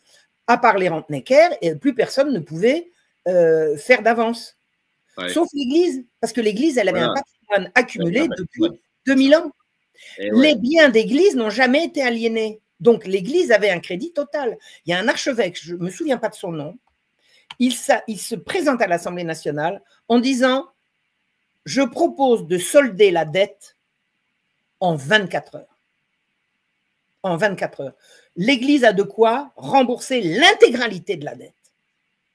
à part les rentes Necker, plus personne ne pouvait faire d'avance. Ouais. Sauf l'Église, parce que l'Église, elle avait un patrimoine accumulé depuis 2000 ans. Les biens d'Église n'ont jamais été aliénés. Donc, l'Église avait un crédit total. Il y a un archevêque, je ne me souviens pas de son nom, il se présente à l'Assemblée nationale en disant « Je propose de solder la dette en 24 heures. » En 24 heures. L'Église a de quoi rembourser l'intégralité de la dette.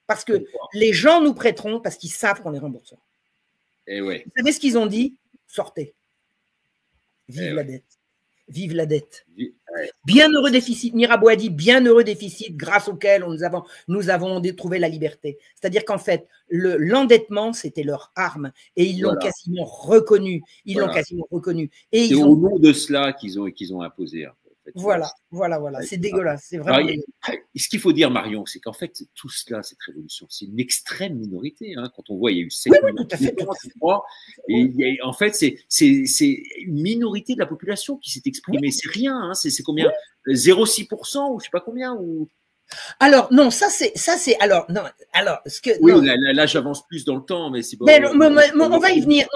Parce que les gens nous prêteront parce qu'ils savent qu'on les remboursera. Vous savez ce qu'ils ont dit? Sortez. Vive la dette. Vive la dette. Bienheureux déficit. Mirabeau a dit bienheureux déficit grâce auquel nous avons trouvé la liberté. C'est-à-dire qu'en fait, l'endettement, c'était leur arme. Et ils l'ont quasiment reconnu. Ils l'ont quasiment reconnu. C'est au nom de cela qu'ils ont imposé. Voilà. C'est dégueulasse. C'est vraiment. Ce qu'il faut dire, Marion, c'est qu'en fait, tout cela, cette révolution, c'est une extrême minorité. Hein. Quand on voit, il y a eu 7 millions de morts. Et en fait, c'est une minorité de la population qui s'est exprimée. C'est rien. Hein. C'est combien? 0,6% ou je sais pas combien ou… Alors, non, ça c'est alors, non, alors, ce que… Oui, là j'avance plus dans le temps, mais c'est bon. On va y venir.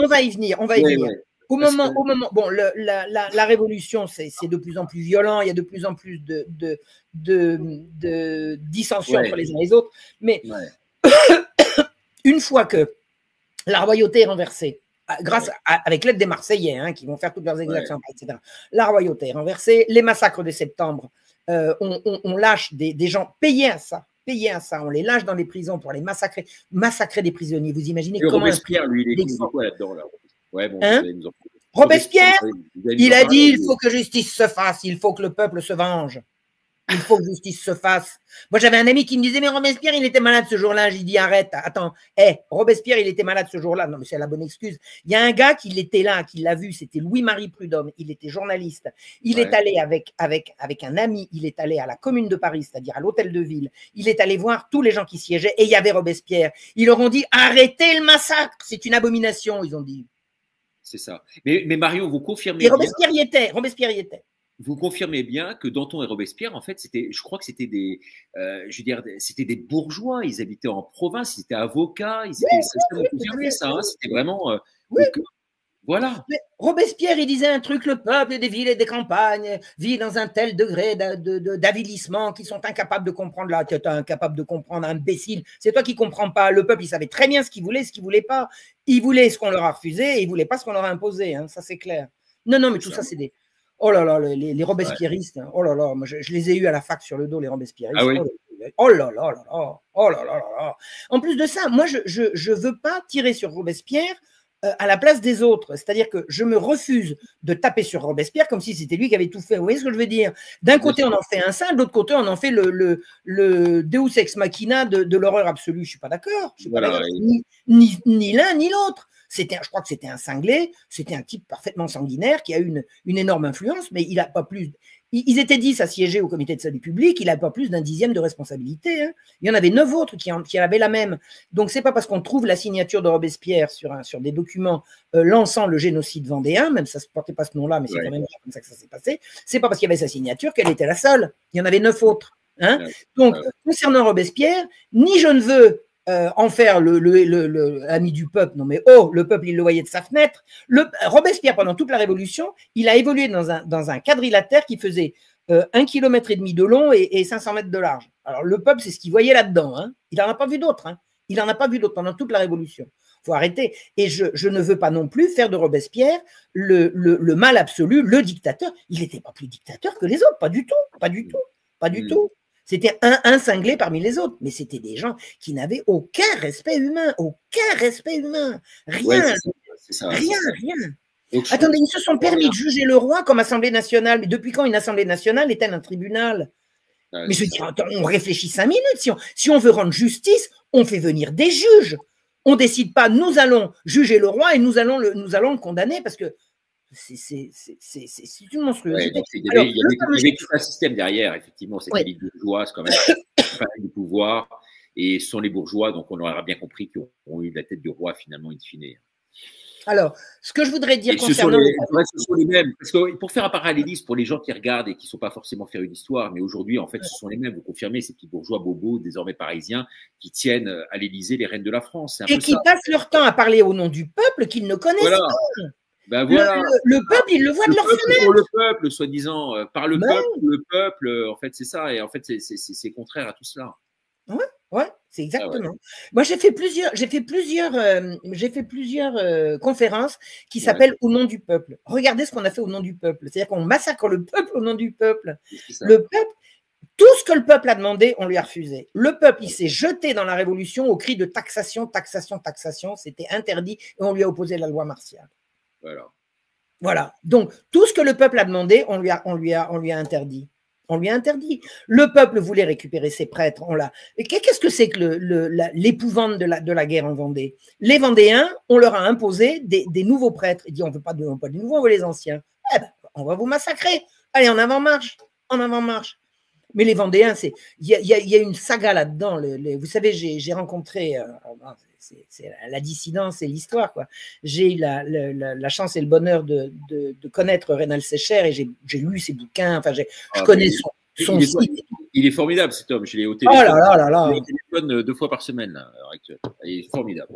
Au moment, bon, la révolution, c'est de plus en plus violent, il y a de plus en plus de dissensions entre les uns et les autres, mais une fois que la royauté est renversée, avec l'aide des Marseillais, hein, qui vont faire toutes leurs exactions, etc., la royauté est renversée, les massacres de septembre, on lâche des gens payés à ça, on les lâche dans les prisons pour les massacrer des prisonniers, vous imaginez comment… Robespierre, lui, il est quoi là-dedans là? Robespierre, il a dit il faut que justice se fasse, il faut que le peuple se venge. Il faut que justice se fasse. Moi, j'avais un ami qui me disait mais Robespierre, il était malade ce jour-là. J'ai dit arrête, attends. Robespierre, il était malade ce jour-là. Non, mais c'est la bonne excuse. Il y a un gars qui était là, qui l'a vu, c'était Louis-Marie Prudhomme. Il était journaliste. Il est allé avec un ami, il est allé à la Commune de Paris, c'est-à-dire à l'hôtel de ville. Il est allé voir tous les gens qui siégeaient et il y avait Robespierre. Ils leur ont dit arrêtez le massacre, c'est une abomination, ils ont dit. c'est ça. Mais Marion, vous confirmez Et Robespierre y était. Robespierre y était. Vous confirmez bien que Danton et Robespierre, en fait, je crois que c'était c'était des bourgeois. Ils habitaient en province, ils étaient avocats. Vous confirmez ça, hein, c'était vraiment. Oui. Voilà. Mais Robespierre, il disait un truc, le peuple des villes et des campagnes vit dans un tel degré d'avilissement qu'ils sont incapables de comprendre. Là, tu es incapable de comprendre, imbécile. C'est toi qui ne comprends pas. Le peuple, il savait très bien ce qu'il voulait, ce qu'il ne voulait pas. Il voulait ce qu'on leur a refusé et il ne voulait pas ce qu'on leur a imposé. Hein, ça, c'est clair. Non, mais tout ça, c'est des… Oh là là, les Robespierristes. Ouais. Oh là là, moi, je les ai eus à la fac sur le dos, les Robespierristes. Ah oui. Oh là là là là. Oh là là là là. En plus de ça, moi, je veux pas tirer sur Robespierre à la place des autres. C'est-à-dire que je me refuse de taper sur Robespierre comme si c'était lui qui avait tout fait. Vous voyez ce que je veux dire? D'un côté, on en fait un saint, de l'autre côté, on en fait le Deus ex machina de l'horreur absolue. Je ne suis pas d'accord. Voilà, ni l'un ni l'autre. Je crois que c'était un cinglé, c'était un type parfaitement sanguinaire qui a eu une énorme influence, mais il n'a pas plus… Ils étaient 10 à siéger au comité de salut public, il n'a pas plus d'un dixième de responsabilité. Hein. Il y en avait 9 autres qui avaient la même. Donc, ce n'est pas parce qu'on trouve la signature de Robespierre sur des documents lançant le génocide vendéen, même ça ne se portait pas ce nom-là, mais c'est quand même comme ça que ça s'est passé, c'est pas parce qu'il y avait sa signature qu'elle était la seule. Il y en avait 9 autres. Hein. Donc, concernant Robespierre, ni je ne veux en faire l'ami du peuple, non mais le peuple il le voyait de sa fenêtre. Robespierre pendant toute la Révolution, il a évolué dans un quadrilatère qui faisait 1,5 km de long et 500 mètres de large. Alors le peuple c'est ce qu'il voyait là-dedans, hein. Il n'en a pas vu d'autres, hein. Il n'en a pas vu d'autres pendant toute la Révolution. Il faut arrêter. Et je ne veux pas non plus faire de Robespierre le mal absolu, le dictateur. Il n'était pas plus dictateur que les autres, pas du tout, pas du tout, pas du tout. C'était un cinglé parmi les autres, mais c'était des gens qui n'avaient aucun respect humain, rien, rien. Donc, attendez, ils se sont permis de juger le roi comme Assemblée nationale, mais depuis quand une Assemblée nationale est-elle un tribunal? Mais je veux dire, on réfléchit 5 minutes, si on veut rendre justice, on fait venir des juges, on ne décide pas, nous allons juger le roi et nous allons le condamner, parce que c'est une monstruosité. Ouais, il y avait tout un système derrière, effectivement. C'était les bourgeois, c'est quand même du pouvoir. Et ce sont les bourgeois, donc on aura bien compris, qui ont eu la tête du roi, finalement, in fine. Alors, ce que je voudrais dire concernant… Ce sont les mêmes. Parce que pour faire un parallélisme, pour les gens qui regardent et qui ne sont pas forcément férus d'histoire, mais aujourd'hui, en fait, ce sont les mêmes. Vous confirmez, ces petits bourgeois bobos, désormais parisiens, qui tiennent à l'Élysée les reines de la France. Et qui passent leur temps à parler au nom du peuple qu'ils ne connaissent pas. Ben voilà. Le peuple, ils le voient de leur fenêtre. Pour le peuple, soi-disant, par le peuple, en fait, c'est ça. Et en fait, c'est contraire à tout cela. Ouais, c'est exactement. Moi, j'ai fait plusieurs conférences qui s'appellent Au nom du peuple. Regardez ce qu'on a fait au nom du peuple. C'est-à-dire qu'on massacre le peuple au nom du peuple. Le peuple, tout ce que le peuple a demandé, on lui a refusé. Le peuple, il s'est jeté dans la Révolution au cri de taxation, taxation, taxation. C'était interdit et on lui a opposé la loi martiale. Voilà. Donc, tout ce que le peuple a demandé, on lui a interdit. On lui a interdit. Le peuple voulait récupérer ses prêtres. Qu'est-ce que c'est que l'épouvante de la guerre en Vendée? Les Vendéens, on leur a imposé des nouveaux prêtres. Ils disent, on ne veut pas des nouveaux, on veut les anciens. Eh ben, on va vous massacrer. Allez, en avant-marche. En avant-marche. Mais les Vendéens, il y a une saga là-dedans. Vous savez, j'ai rencontré… c'est la dissidence et l'histoire, quoi. J'ai eu la chance et le bonheur de connaître Rénal Sécher et j'ai lu ses bouquins. Enfin, je connais son site. Il est formidable, cet homme. Je l'ai au téléphone. Oh là là là. Je l'ai au téléphone 2 fois par semaine, à l'heure actuelle. Il est formidable.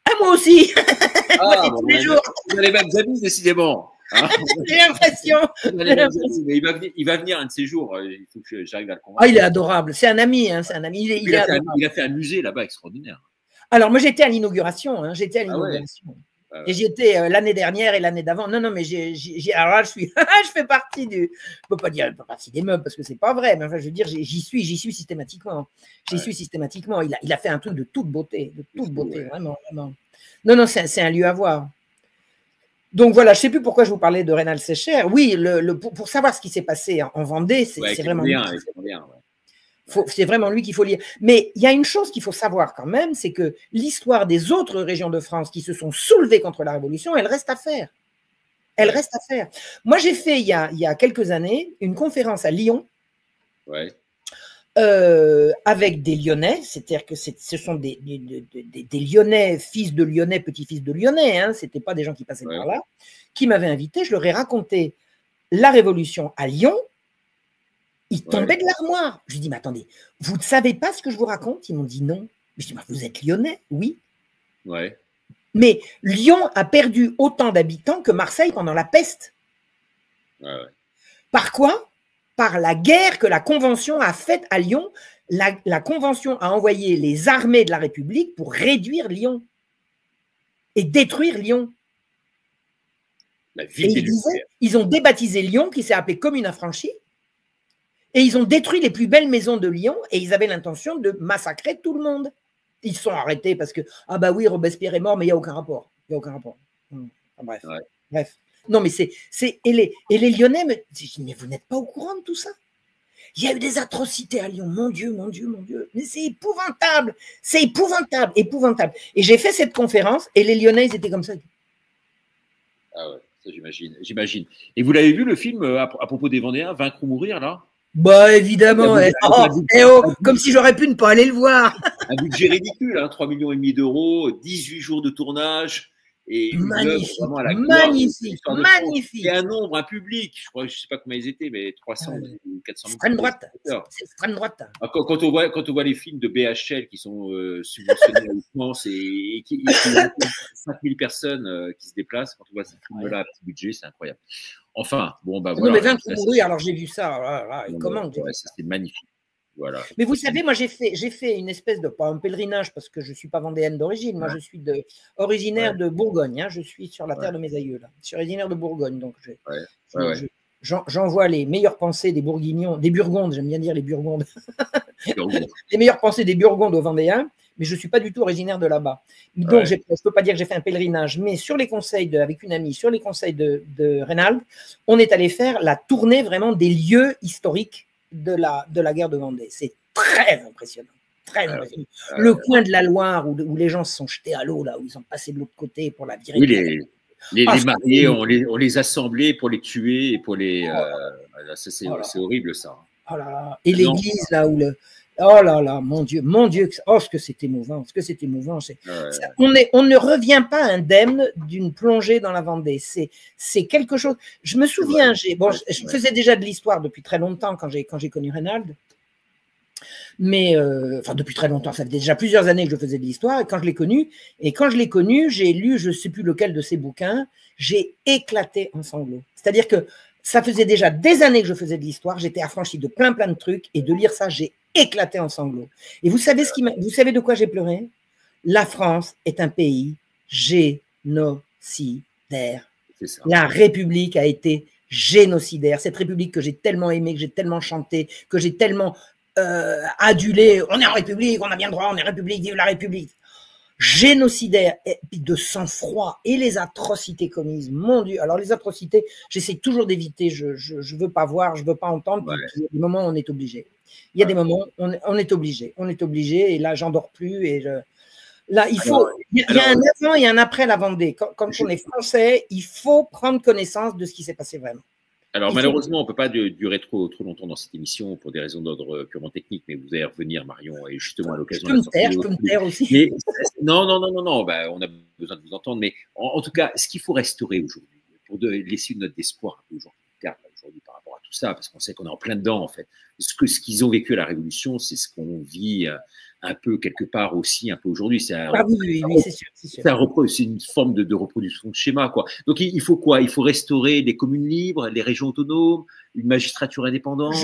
Ah, moi aussi. Moi, c'est tous les jours. Vous avez les mêmes amis, décidément. Hein. J'ai l'impression. Mais il va venir un de ces jours. Il faut que j'arrive à le convaincre. Ah, il est adorable. C'est un ami. Hein, c'est un ami. Il a fait un musée là-bas extraordinaire. Alors, moi, j'étais à l'inauguration. Hein, Et j'étais l'année dernière et l'année d'avant. Non, mais alors là, je fais partie du… Je ne peux pas dire partie des meubles parce que ce n'est pas vrai. Mais enfin, je veux dire, j'y suis systématiquement. J'y suis systématiquement. Il a fait un truc de toute beauté. Vraiment, vraiment. Non, c'est un lieu à voir. Donc voilà, je ne sais plus pourquoi je vous parlais de Rénal Sécher. Oui, pour savoir ce qui s'est passé en Vendée, c'est vraiment… C'est vraiment lui qu'il faut lire. Mais il y a une chose qu'il faut savoir quand même, c'est que l'histoire des autres régions de France qui se sont soulevées contre la Révolution, elle reste à faire. Elle reste à faire. Moi, j'ai fait il y a quelques années une conférence à Lyon avec des Lyonnais, c'est-à-dire que ce sont des Lyonnais, fils de Lyonnais, petits-fils de Lyonnais, hein, ce n'étaient pas des gens qui passaient par là, qui m'avaient invité. Je leur ai raconté la Révolution à Lyon. Ils tombaient de l'armoire. Je lui ai dit, mais attendez, vous ne savez pas ce que je vous raconte? Ils m'ont dit non. Je dis, mais vous êtes Lyonnais? Oui. Ouais. Mais Lyon a perdu autant d'habitants que Marseille pendant la peste. Ouais. Par quoi? Par la guerre que la Convention a faite à Lyon. La Convention a envoyé les armées de la République pour réduire Lyon et détruire Lyon. La ville ils ont débaptisé Lyon, qui s'est appelé Commune Affranchie, et ils ont détruit les plus belles maisons de Lyon, et ils avaient l'intention de massacrer tout le monde. Ils se sont arrêtés parce que, ah bah oui, Robespierre est mort, mais il n'y a aucun rapport. Il n'y a aucun rapport. Bref. Ouais. Bref. Non, mais et les Lyonnais me disent, mais vous n'êtes pas au courant de tout ça? Il y a eu des atrocités à Lyon. Mon Dieu, mon Dieu, mon Dieu. Mais c'est épouvantable. C'est épouvantable, épouvantable. Et j'ai fait cette conférence et les Lyonnais, ils étaient comme ça. Ah ouais, ça j'imagine. Et vous l'avez vu le film à propos des Vendéens, Vaincre ou mourir, là? Bah évidemment. Comme si j'aurais pu ne pas aller le voir. Un budget ridicule, hein, 3,5 millions d'euros, 18 jours de tournage. Et magnifique, magnifique. Et un nombre, un public, je ne sais pas combien ils étaient, mais 300 ou 400 000. Extrême droite. C'est extrême droite. Quand on voit les films de BHL qui sont subventionnés à France et qui 5000 personnes qui se déplacent, quand on voit ces films-là à petit budget, c'est incroyable. Enfin, bon, bah voilà. Non, mais 20 oui, alors j'ai vu ça. Comment c'est magnifique. Voilà. Mais vous savez, moi j'ai fait une espèce de, pas un pèlerinage parce que je ne suis pas vendéenne d'origine, moi je suis originaire de Bourgogne, hein, je suis sur la terre de mes ailleurs, là. Je suis originaire de Bourgogne, donc j'envoie les meilleures pensées des Bourguignons, des Burgondes, j'aime bien dire les Burgondes, les meilleures pensées des Burgondes aux Vendéens, mais je ne suis pas du tout originaire de là-bas. Donc je ne peux pas dire que j'ai fait un pèlerinage, mais sur les conseils avec une amie, sur les conseils de Reynald, on est allé faire la tournée vraiment des lieux historiques de la guerre de Vendée. C'est très impressionnant. Très impressionnant. Le coin de la Loire où les gens se sont jetés à l'eau, là, où ils sont passés de l'autre côté pour la virer. Oui, les mariés, on les assemblait pour les tuer et pour les. C'est horrible, ça. Oh là là. Et l'église, là, où le. Oh là là, mon Dieu, oh, ce que c'est émouvant, on ne revient pas indemne d'une plongée dans la Vendée. C'est quelque chose. Je me souviens, je faisais déjà de l'histoire depuis très longtemps quand j'ai connu Reynald. Mais, enfin, depuis très longtemps, ça fait déjà plusieurs années que je faisais de l'histoire. Et quand je l'ai connu, j'ai lu, je ne sais plus lequel de ses bouquins, j'ai éclaté en sanglots. C'est-à-dire que ça faisait déjà des années que je faisais de l'histoire, j'étais affranchi de plein de trucs, et de lire ça, j'ai éclaté en sanglots. Et vous savez de quoi j'ai pleuré? La France est un pays génocidaire. La République a été génocidaire. Cette République que j'ai tellement aimée, que j'ai tellement chantée, que j'ai tellement adulée. On est en République, on a bien le droit, on est République, vive la République. Génocidaire, et puis de sang-froid, et les atrocités commises, mon Dieu. Alors les atrocités, j'essaie toujours d'éviter, je veux pas voir, je veux pas entendre, puis il y a des moments où on est obligé. Il y a des moments où on est obligé, et là j'en dors plus, et là il faut, il y a un avant et un après la Vendée. Quand on est français, il faut prendre connaissance de ce qui s'est passé vraiment. Alors malheureusement, on ne peut pas durer trop longtemps dans cette émission pour des raisons d'ordre purement technique, mais vous allez revenir, Marion, et justement à l'occasion. Je peux me taire aussi. Mais, non, bah, on a besoin de vous entendre, mais en tout cas, ce qu'il faut restaurer aujourd'hui, pour laisser une note d'espoir aujourd'hui par rapport à tout ça, parce qu'on sait qu'on est en plein dedans en fait. Ce qu'ils ont vécu à la Révolution, c'est ce qu'on vit un peu quelque part aussi, un peu aujourd'hui. C'est une forme de reproduction de schéma, quoi. Donc il faut quoi? Il faut restaurer les communes libres, les régions autonomes, une magistrature indépendante.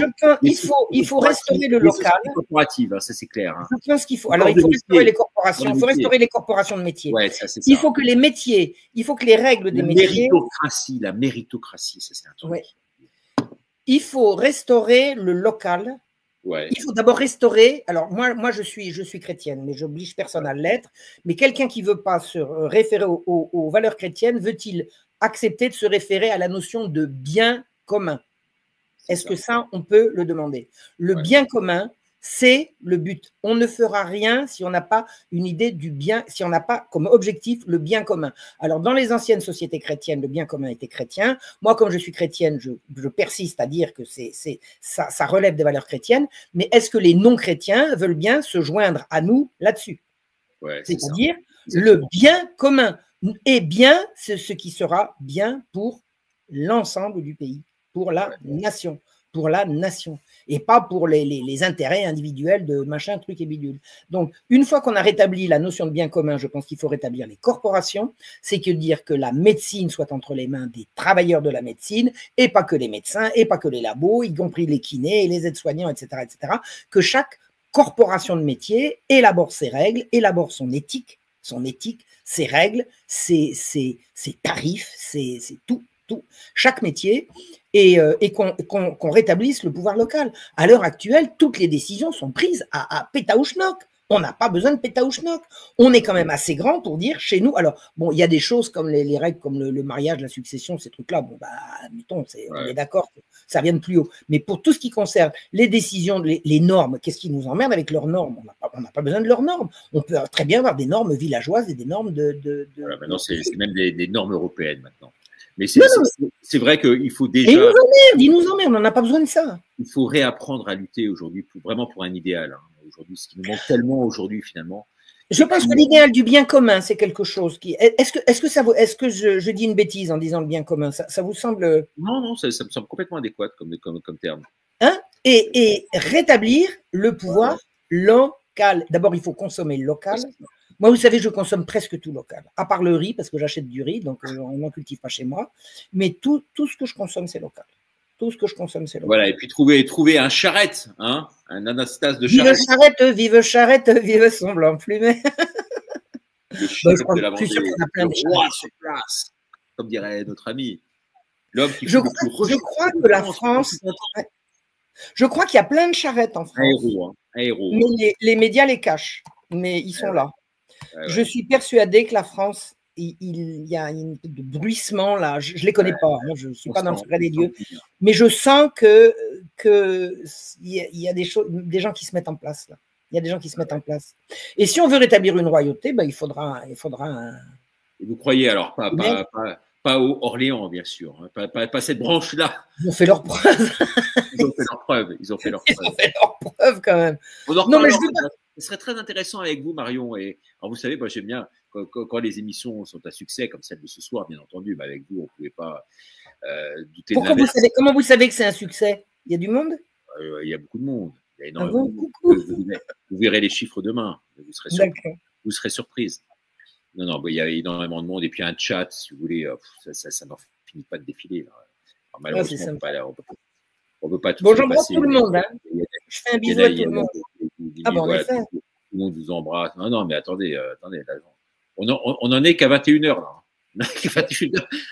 Il faut restaurer le local. Corporative, hein, ça c'est clair. Hein. Je pense qu'il faut. Alors il faut restaurer les corporations. Il faut restaurer les corporations de métiers. Ouais, ça, c'est ça. Il faut que les métiers, il faut que les règles des métiers. La méritocratie, ça c'est un truc. Ouais. Il faut restaurer le local. Ouais. Il faut d'abord restaurer. Alors moi je suis chrétienne, mais j'oblige personne à l'être. Mais quelqu'un qui veut pas se référer aux valeurs chrétiennes, veut-il accepter de se référer à la notion de bien commun? Est-ce que ça on peut le demander? Le bien commun, C'est le but. On ne fera rien si on n'a pas une idée du bien, si on n'a pas comme objectif le bien commun. Alors, dans les anciennes sociétés chrétiennes, le bien commun était chrétien. Moi, comme je suis chrétienne, je persiste à dire que ça relève des valeurs chrétiennes. Mais est-ce que les non-chrétiens veulent bien se joindre à nous là-dessus? C'est-à-dire le bien commun. Et bien, c'est ce qui sera bien pour l'ensemble du pays, pour la nation. Pour la nation, et pas pour les intérêts individuels de machin, truc et bidule. Donc, une fois qu'on a rétabli la notion de bien commun, je pense qu'il faut rétablir les corporations, c'est que dire que la médecine soit entre les mains des travailleurs de la médecine, et pas que les médecins, et pas que les labos, y compris les kinés, et les aides-soignants, etc., que chaque corporation de métier élabore ses règles, élabore son éthique, ses règles, ses tarifs, c'est tout. Chaque métier, et qu'on rétablisse le pouvoir local. À l'heure actuelle, toutes les décisions sont prises à pétaouchnok. On n'a pas besoin de pétaouchnok. On est quand même assez grand pour dire chez nous. Alors, bon, il y a des choses comme les règles, comme le mariage, la succession, ces trucs-là. Bon, bah, mettons, on est d'accord que ça vient de plus haut. Mais pour tout ce qui concerne les décisions, les normes, qu'est-ce qui nous emmerde avec leurs normes? On n'a pas besoin de leurs normes. On peut très bien avoir des normes villageoises et des normes Voilà, maintenant, c'est même des normes européennes maintenant. Mais c'est vrai qu'il faut déjà… Il nous emmerde, on n'a pas besoin de ça. Il faut réapprendre à lutter aujourd'hui, vraiment pour un idéal. Hein. Aujourd'hui, ce qui nous manque tellement aujourd'hui, finalement. Je pense que l'idéal du bien commun, c'est quelque chose qui… Est-ce que je dis une bêtise en disant le bien commun? Ça vous semble… Non, ça me semble complètement adéquat comme terme. Hein? Et rétablir le pouvoir local. D'abord, il faut consommer local. Moi, vous savez, je consomme presque tout local, à part le riz, parce que j'achète du riz, donc on n'en cultive pas chez moi. Mais tout ce que je consomme, c'est local. Tout ce que je consomme, c'est local. Voilà, et puis trouver un charrette, hein, un Anastas de charrette. Vive Charrette, vive son blanc plumé. Le chef de la Vendée, le roi sur place, comme dirait notre ami. L'homme qui je crois que la France… Je crois qu'il y a plein de charrettes en France. Un héros. Mais les médias les cachent, mais ils sont là. Je suis persuadée que la France, il y a un bruissement là. Je ne les connais pas, hein, je ne suis pas dans le secret des dieux, mais je sens que il y a des gens qui se mettent en place là. Il y a des gens qui se mettent en place. Et si on veut rétablir une royauté, ben, il faudra un… Et vous croyez alors pas au Orléans, bien sûr, hein, pas cette branche-là. Ils ont fait leur preuve. Ils ont fait leur preuve quand même. Non, mais ce serait très intéressant avec vous, Marion. Et alors, vous savez, moi, j'aime bien quand les émissions sont à succès, comme celle de ce soir, bien entendu. Mais avec vous, on ne pouvait pas douter de l'inverse. Comment vous savez que c'est un succès? Il y a du monde? Il y a beaucoup de monde. Il y a énormément de monde. Vous verrez les chiffres demain. Vous serez surprise. Non, il y a énormément de monde. Et puis un chat, si vous voulez, ça n'en finit pas de défiler. Alors, malheureusement, on ne peut pas tout bon, j'embrasse tout le monde. Hein. Je fais un bisou à tout le monde. Voilà, tout le monde vous embrasse. Non, mais attendez. Là, on en est qu'à 21h là.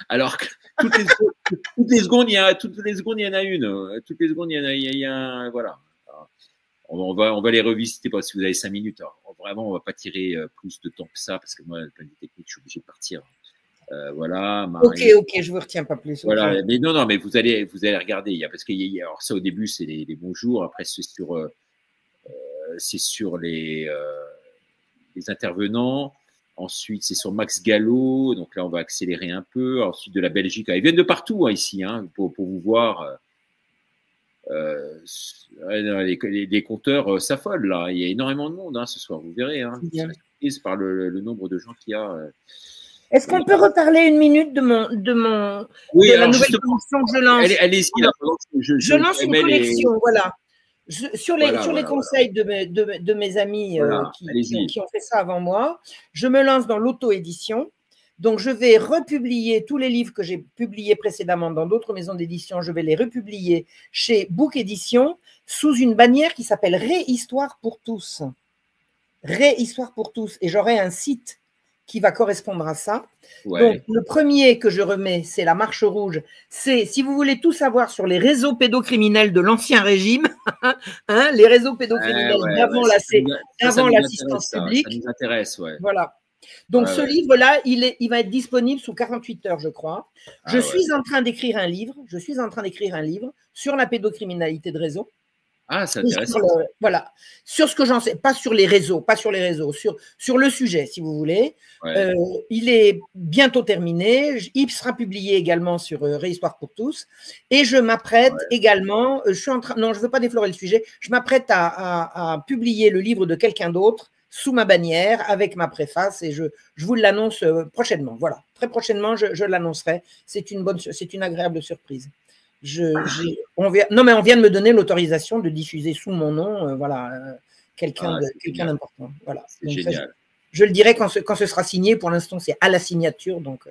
Alors que toutes les secondes, il y en a une. Toutes les secondes, il y a un. Voilà. On va les revisiter si vous avez 5 minutes. Alors, vraiment, on ne va pas tirer plus de temps que ça parce que moi, le plan technique, je suis obligé de partir. Voilà. Marie. Ok, je ne vous retiens pas plus. Voilà, okay. Mais non, mais vous allez regarder. Parce que alors ça, au début, c'est les bonjours. Après, c'est sur les intervenants. Ensuite, c'est sur Max Gallo. Donc là, on va accélérer un peu. Ensuite, de la Belgique. Ils viennent de partout ici, hein, pour vous voir. Les compteurs s'affolent là. Il y a énormément de monde hein, ce soir. Vous verrez. Hein. Vous serez surprise par le nombre de gens qu'il y a. Est-ce qu'on peut reparler une minute de la nouvelle collection que je lance? Allez-y. Je lance une collection, voilà. Sur les conseils de mes amis qui ont fait ça avant moi, je me lance dans l'auto-édition. Donc, je vais republier tous les livres que j'ai publiés précédemment dans d'autres maisons d'édition. Je vais les republier chez Book Édition sous une bannière qui s'appelle Réhistoire pour tous. Réhistoire pour tous. Et j'aurai un site qui va correspondre à ça. Ouais. Donc, le premier que je remets, c'est la Marche Rouge. C'est, si vous voulez tout savoir sur les réseaux pédocriminels de l'Ancien Régime, hein, les réseaux pédocriminels d'avant l'assistance publique. Ça nous intéresse, ouais. Voilà. Donc, ce livre-là, il va être disponible sous 48 heures, je crois. Je suis en train d'écrire un livre sur la pédocriminalité de réseau. Ah, c'est intéressant. Voilà, sur ce que j'en sais, pas sur les réseaux, sur le sujet, si vous voulez. Ouais. Il est bientôt terminé. Il sera publié également sur Réhistoire pour tous. Et je m'apprête également, je suis en train, non, je ne veux pas déflorer le sujet, je m'apprête à publier le livre de quelqu'un d'autre sous ma bannière avec ma préface et je vous l'annonce prochainement. Voilà, très prochainement, je l'annoncerai. C'est une agréable surprise. On vient de me donner l'autorisation de diffuser sous mon nom, quelqu'un d'important. Voilà. Donc, génial. Je le dirai quand ce sera signé. Pour l'instant, c'est à la signature, donc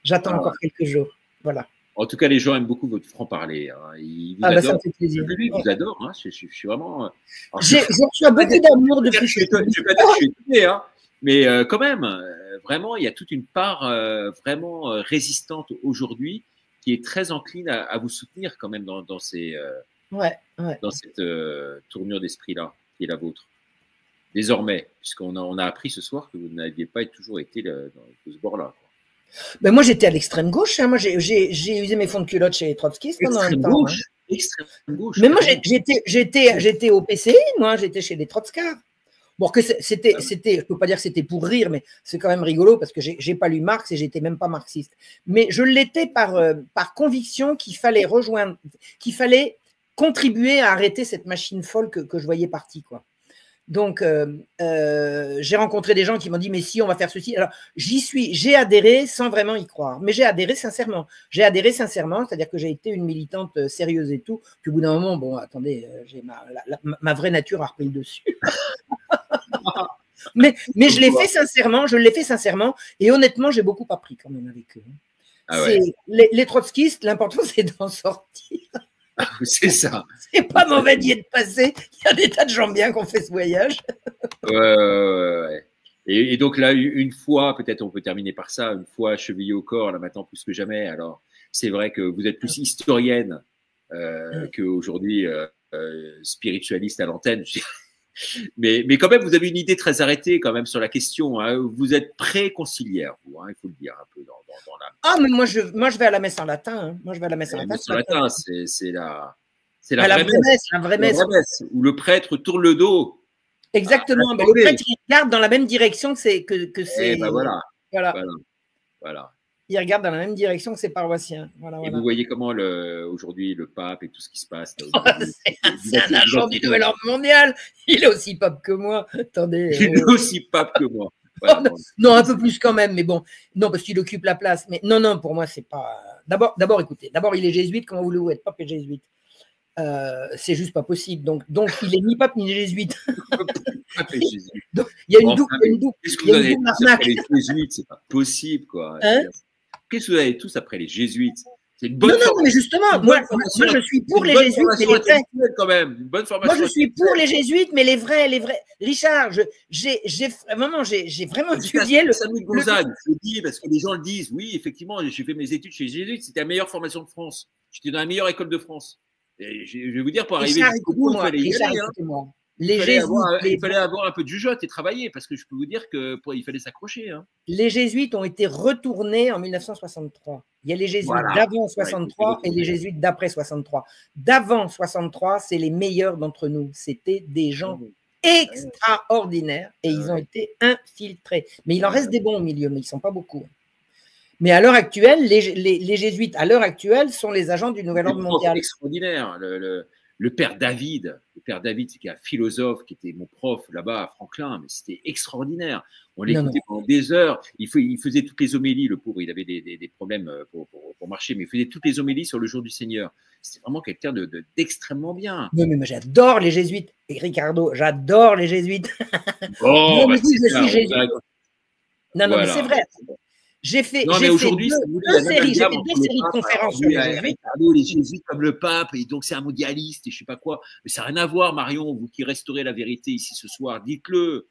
j'attends encore quelques jours. Voilà. En tout cas, les gens aiment beaucoup votre franc-parler. Hein. Ils vous adorent. Ça me fait plaisir. Lui, il vous adore. Hein. Je suis vraiment. Je reçois beaucoup d'amour depuis. Je ne vais pas dire que je suis étonné, hein. Mais quand même, vraiment, il y a toute une part vraiment résistante aujourd'hui qui est très encline à vous soutenir quand même dans cette tournure d'esprit-là, qui est la vôtre. Désormais, puisqu'on a appris ce soir que vous n'aviez pas toujours été de ce bord-là. Ben moi, j'étais à l'extrême gauche. Hein. Moi, j'ai usé mes fonds de culotte chez les trotskistes pendant un temps. Extrême gauche. Mais moi, j'étais au PCI, moi, j'étais chez les trotskars. Bon, je peux pas dire que c'était pour rire, mais c'est quand même rigolo parce que j'ai pas lu Marx et j'étais même pas marxiste. Mais je l'étais par conviction qu'il fallait contribuer à arrêter cette machine folle que je voyais partie, quoi. Donc, j'ai rencontré des gens qui m'ont dit, mais si, on va faire ceci. Alors, j'ai adhéré sans vraiment y croire, mais j'ai adhéré sincèrement. C'est-à-dire que j'ai été une militante sérieuse et tout. Puis au bout d'un moment, bon, attendez, ma vraie nature a repris le dessus. mais je l'ai fait sincèrement, et honnêtement, j'ai beaucoup appris quand même avec eux. Ah ouais. Les trotskistes, l'important, c'est d'en sortir. C'est ça. C'est pas mauvais d'y être passé. Il y a des tas de gens bien qui ont fait ce voyage. Ouais. Et donc là, une fois, peut-être on peut terminer par ça, une fois chevillée au corps, là maintenant plus que jamais. Alors, c'est vrai que vous êtes plus historienne qu'aujourd'hui spiritualiste à l'antenne. Mais quand même, vous avez une idée très arrêtée quand même sur la question. Hein. Vous êtes pré-conciliaire, vous, hein, il faut le dire un peu dans la. Ah, mais moi je vais à la messe en latin. Hein. Moi je vais à la messe en latin. C'est la vraie messe. Où le prêtre tourne le dos. Exactement. Mais le prêtre il regarde dans la même direction que c'est. Ben voilà. Il regarde dans la même direction que ses paroissiens. Et vous voyez comment aujourd'hui le pape et tout ce qui se passe. C'est un agent du nouvel ordre mondial. Il est aussi pape que moi. Attendez. Il est aussi pape que moi. Voilà, non, un peu plus quand même, mais bon. Non, parce qu'il occupe la place. Mais non, pour moi, c'est pas. D'abord, écoutez. D'abord, il est jésuite. Comment voulez-vous être pape et jésuite? C'est juste pas possible. Donc, il est ni pape ni jésuite. Donc, il y a une double. Qu'est-ce que vous avez tous après les jésuites? C'est pas possible, quoi. Hein? Qu'est-ce que vous avez tous après les jésuites? C'est une bonne formation. Non, mais justement, moi, je suis pour les jésuites, mais les vrais. Quand même, une bonne formation. Moi, je suis pour les jésuites, mais les vrais. Richard, j'ai vraiment étudié le. Samuel Gonzague, je le dis parce que les gens le disent. Oui, effectivement, j'ai fait mes études chez les jésuites. C'était la meilleure formation de France. J'étais dans la meilleure école de France. Et je vais vous dire, pour arriver jusqu'au bout, il fallait y aller. Il fallait avoir un peu de jugeote et travailler, parce que je peux vous dire qu'il fallait s'accrocher. Hein. Les jésuites ont été retournés en 1963. Il y a les jésuites d'avant 63 et les jésuites d'après 63. D'avant 63, c'est les meilleurs d'entre nous. C'était des gens extraordinaires et ils ont été infiltrés. Mais il en reste des bons au milieu, mais ils ne sont pas beaucoup. Mais à l'heure actuelle, les jésuites, à l'heure actuelle, sont les agents du nouvel ordre mondial. Extraordinaire. Le père David, qui est un philosophe, qui était mon prof là-bas à Franklin, mais c'était extraordinaire. On l'écoutait pendant des heures. Il faisait toutes les homélies, le pauvre, il avait des problèmes pour marcher, mais il faisait toutes les homélies sur le jour du Seigneur. C'était vraiment quelqu'un d'extrêmement bien. Non, mais moi, j'adore les jésuites. Et Ricardo, j'adore les jésuites. Oh, je suis jésuite. Non, mais c'est vrai. J'ai fait deux séries de conférences sur les jésuites. Les jésuites comme le pape, et donc c'est un mondialiste et je ne sais pas quoi. Mais ça n'a rien à voir, Marion, vous qui restaurez la vérité ici ce soir, dites-le.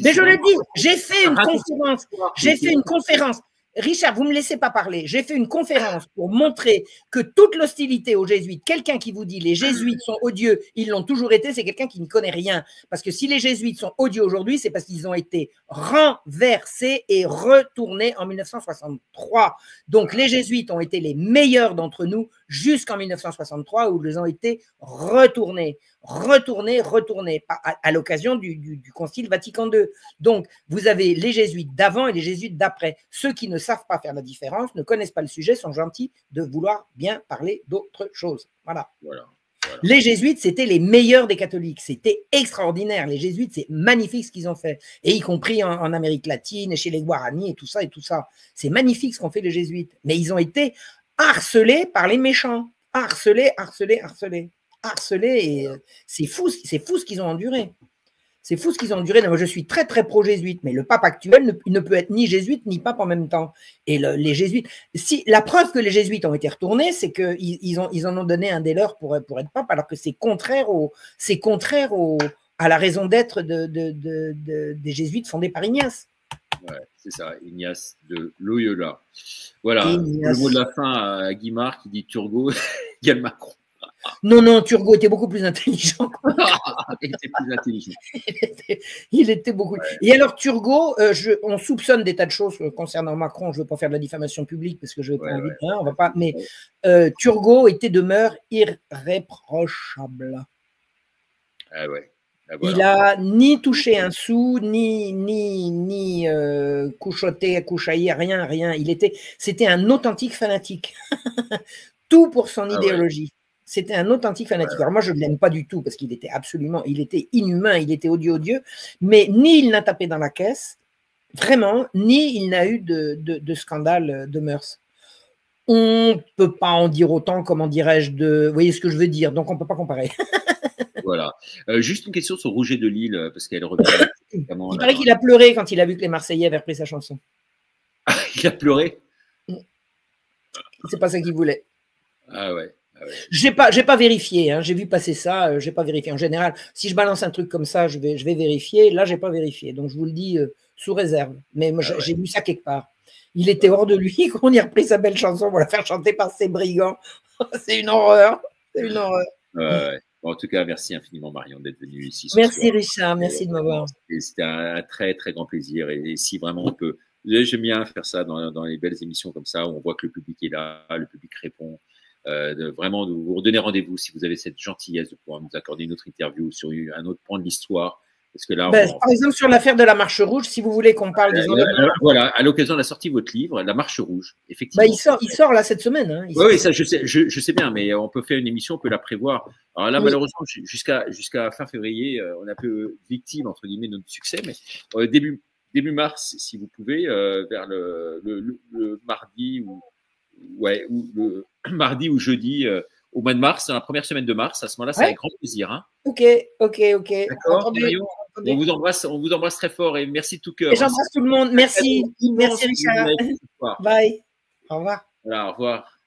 Mais je le dis, j'ai fait une conférence. Richard, vous ne me laissez pas parler. J'ai fait une conférence pour montrer que toute l'hostilité aux jésuites, quelqu'un qui vous dit les jésuites sont odieux, ils l'ont toujours été, c'est quelqu'un qui ne connaît rien. Parce que si les jésuites sont odieux aujourd'hui, c'est parce qu'ils ont été renversés et retournés en 1963. Donc les jésuites ont été les meilleurs d'entre nous jusqu'en 1963 où ils ont été retournés à l'occasion du Concile Vatican II. Donc, vous avez les jésuites d'avant et les jésuites d'après. Ceux qui ne savent pas faire la différence, ne connaissent pas le sujet, sont gentils de vouloir bien parler d'autre chose. Voilà. Les jésuites, c'était les meilleurs des catholiques. C'était extraordinaire. Les jésuites, c'est magnifique ce qu'ils ont fait. Et y compris en Amérique latine, et chez les Guaranis et tout ça et tout ça. C'est magnifique ce qu'ont fait les jésuites. Mais ils ont été harcelés par les méchants. Harcelés. Et c'est fou ce qu'ils ont enduré. C'est fou ce qu'ils ont enduré. Moi, je suis très, très pro-jésuite, mais le pape actuel ne peut être ni jésuite ni pape en même temps. Et les jésuites, la preuve que les jésuites ont été retournés, c'est qu'ils en ont donné un des leurs pour être pape, alors que c'est contraire à la raison d'être des jésuites fondés par Ignace. Ouais, c'est ça, Ignace de Loyola. Voilà, le mot de la fin à Guimard qui dit Turgot, Yann Macron. Non, Turgot était beaucoup plus intelligent. Il était plus intelligent. Il était beaucoup. Ouais. Et alors, Turgot, on soupçonne des tas de choses concernant Macron. Je ne veux pas faire de la diffamation publique parce que je n'ai pas envie de rien. On va pas. Mais Turgot demeure irréprochable. Ah ouais. Voilà. Il n'a ni touché un sou, ni couchaillé, rien. C'était un authentique fanatique. Tout pour son idéologie. Ouais. C'était un authentique fanatique. Alors moi, je ne l'aime pas du tout parce qu'il était inhumain, il était odieux, mais ni il n'a tapé dans la caisse, vraiment, ni il n'a eu de scandale de mœurs. On ne peut pas en dire autant, comment dirais-je, vous voyez ce que je veux dire, donc on ne peut pas comparer. Voilà. Juste une question sur Rouget de Lille, parce qu'elle revient. Il paraît qu'il a pleuré quand il a vu que les Marseillais avaient repris sa chanson. Il a pleuré? C'est pas ça qu'il voulait. Ah ouais. J'ai pas vérifié, hein. J'ai vu passer ça, j'ai pas vérifié. En général, si je balance un truc comme ça, je vais vérifier. Là, j'ai pas vérifié, donc je vous le dis sous réserve. Mais moi, j'ai lu ça quelque part. Il était hors de lui qu'on y a repris sa belle chanson pour la faire chanter par ces brigands. C'est une horreur. C'est une horreur. Bon, en tout cas, merci infiniment Marion d'être venue ici. Merci Richard, merci de m'avoir. C'était un très très grand plaisir. Et si vraiment on peut, j'aime bien faire ça dans les belles émissions comme ça où on voit que le public est là, le public répond. Vraiment de vous redonner rendez-vous si vous avez cette gentillesse de pouvoir nous accorder une autre interview sur un autre point de l'histoire. Parce que là, par exemple, sur l'affaire de la Marche Rouge, si vous voulez qu'on parle des voilà, à l'occasion de la sortie de votre livre, La Marche Rouge, effectivement. Il sort là cette semaine. Hein, oui, ça, je sais bien, mais on peut faire une émission, on peut la prévoir. Alors là, malheureusement, jusqu'à fin février, on est un peu victime, entre guillemets, de notre succès, mais début mars, si vous pouvez, vers le mardi ou le mardi ou jeudi au mois de mars, dans la première semaine de mars. À ce moment-là, c'est avec grand plaisir. Hein. Ok. D'accord. On vous embrasse très fort et merci de tout cœur. Et j'embrasse tout le monde. Merci. Merci Richard. Bye. Au revoir. Voilà, au revoir.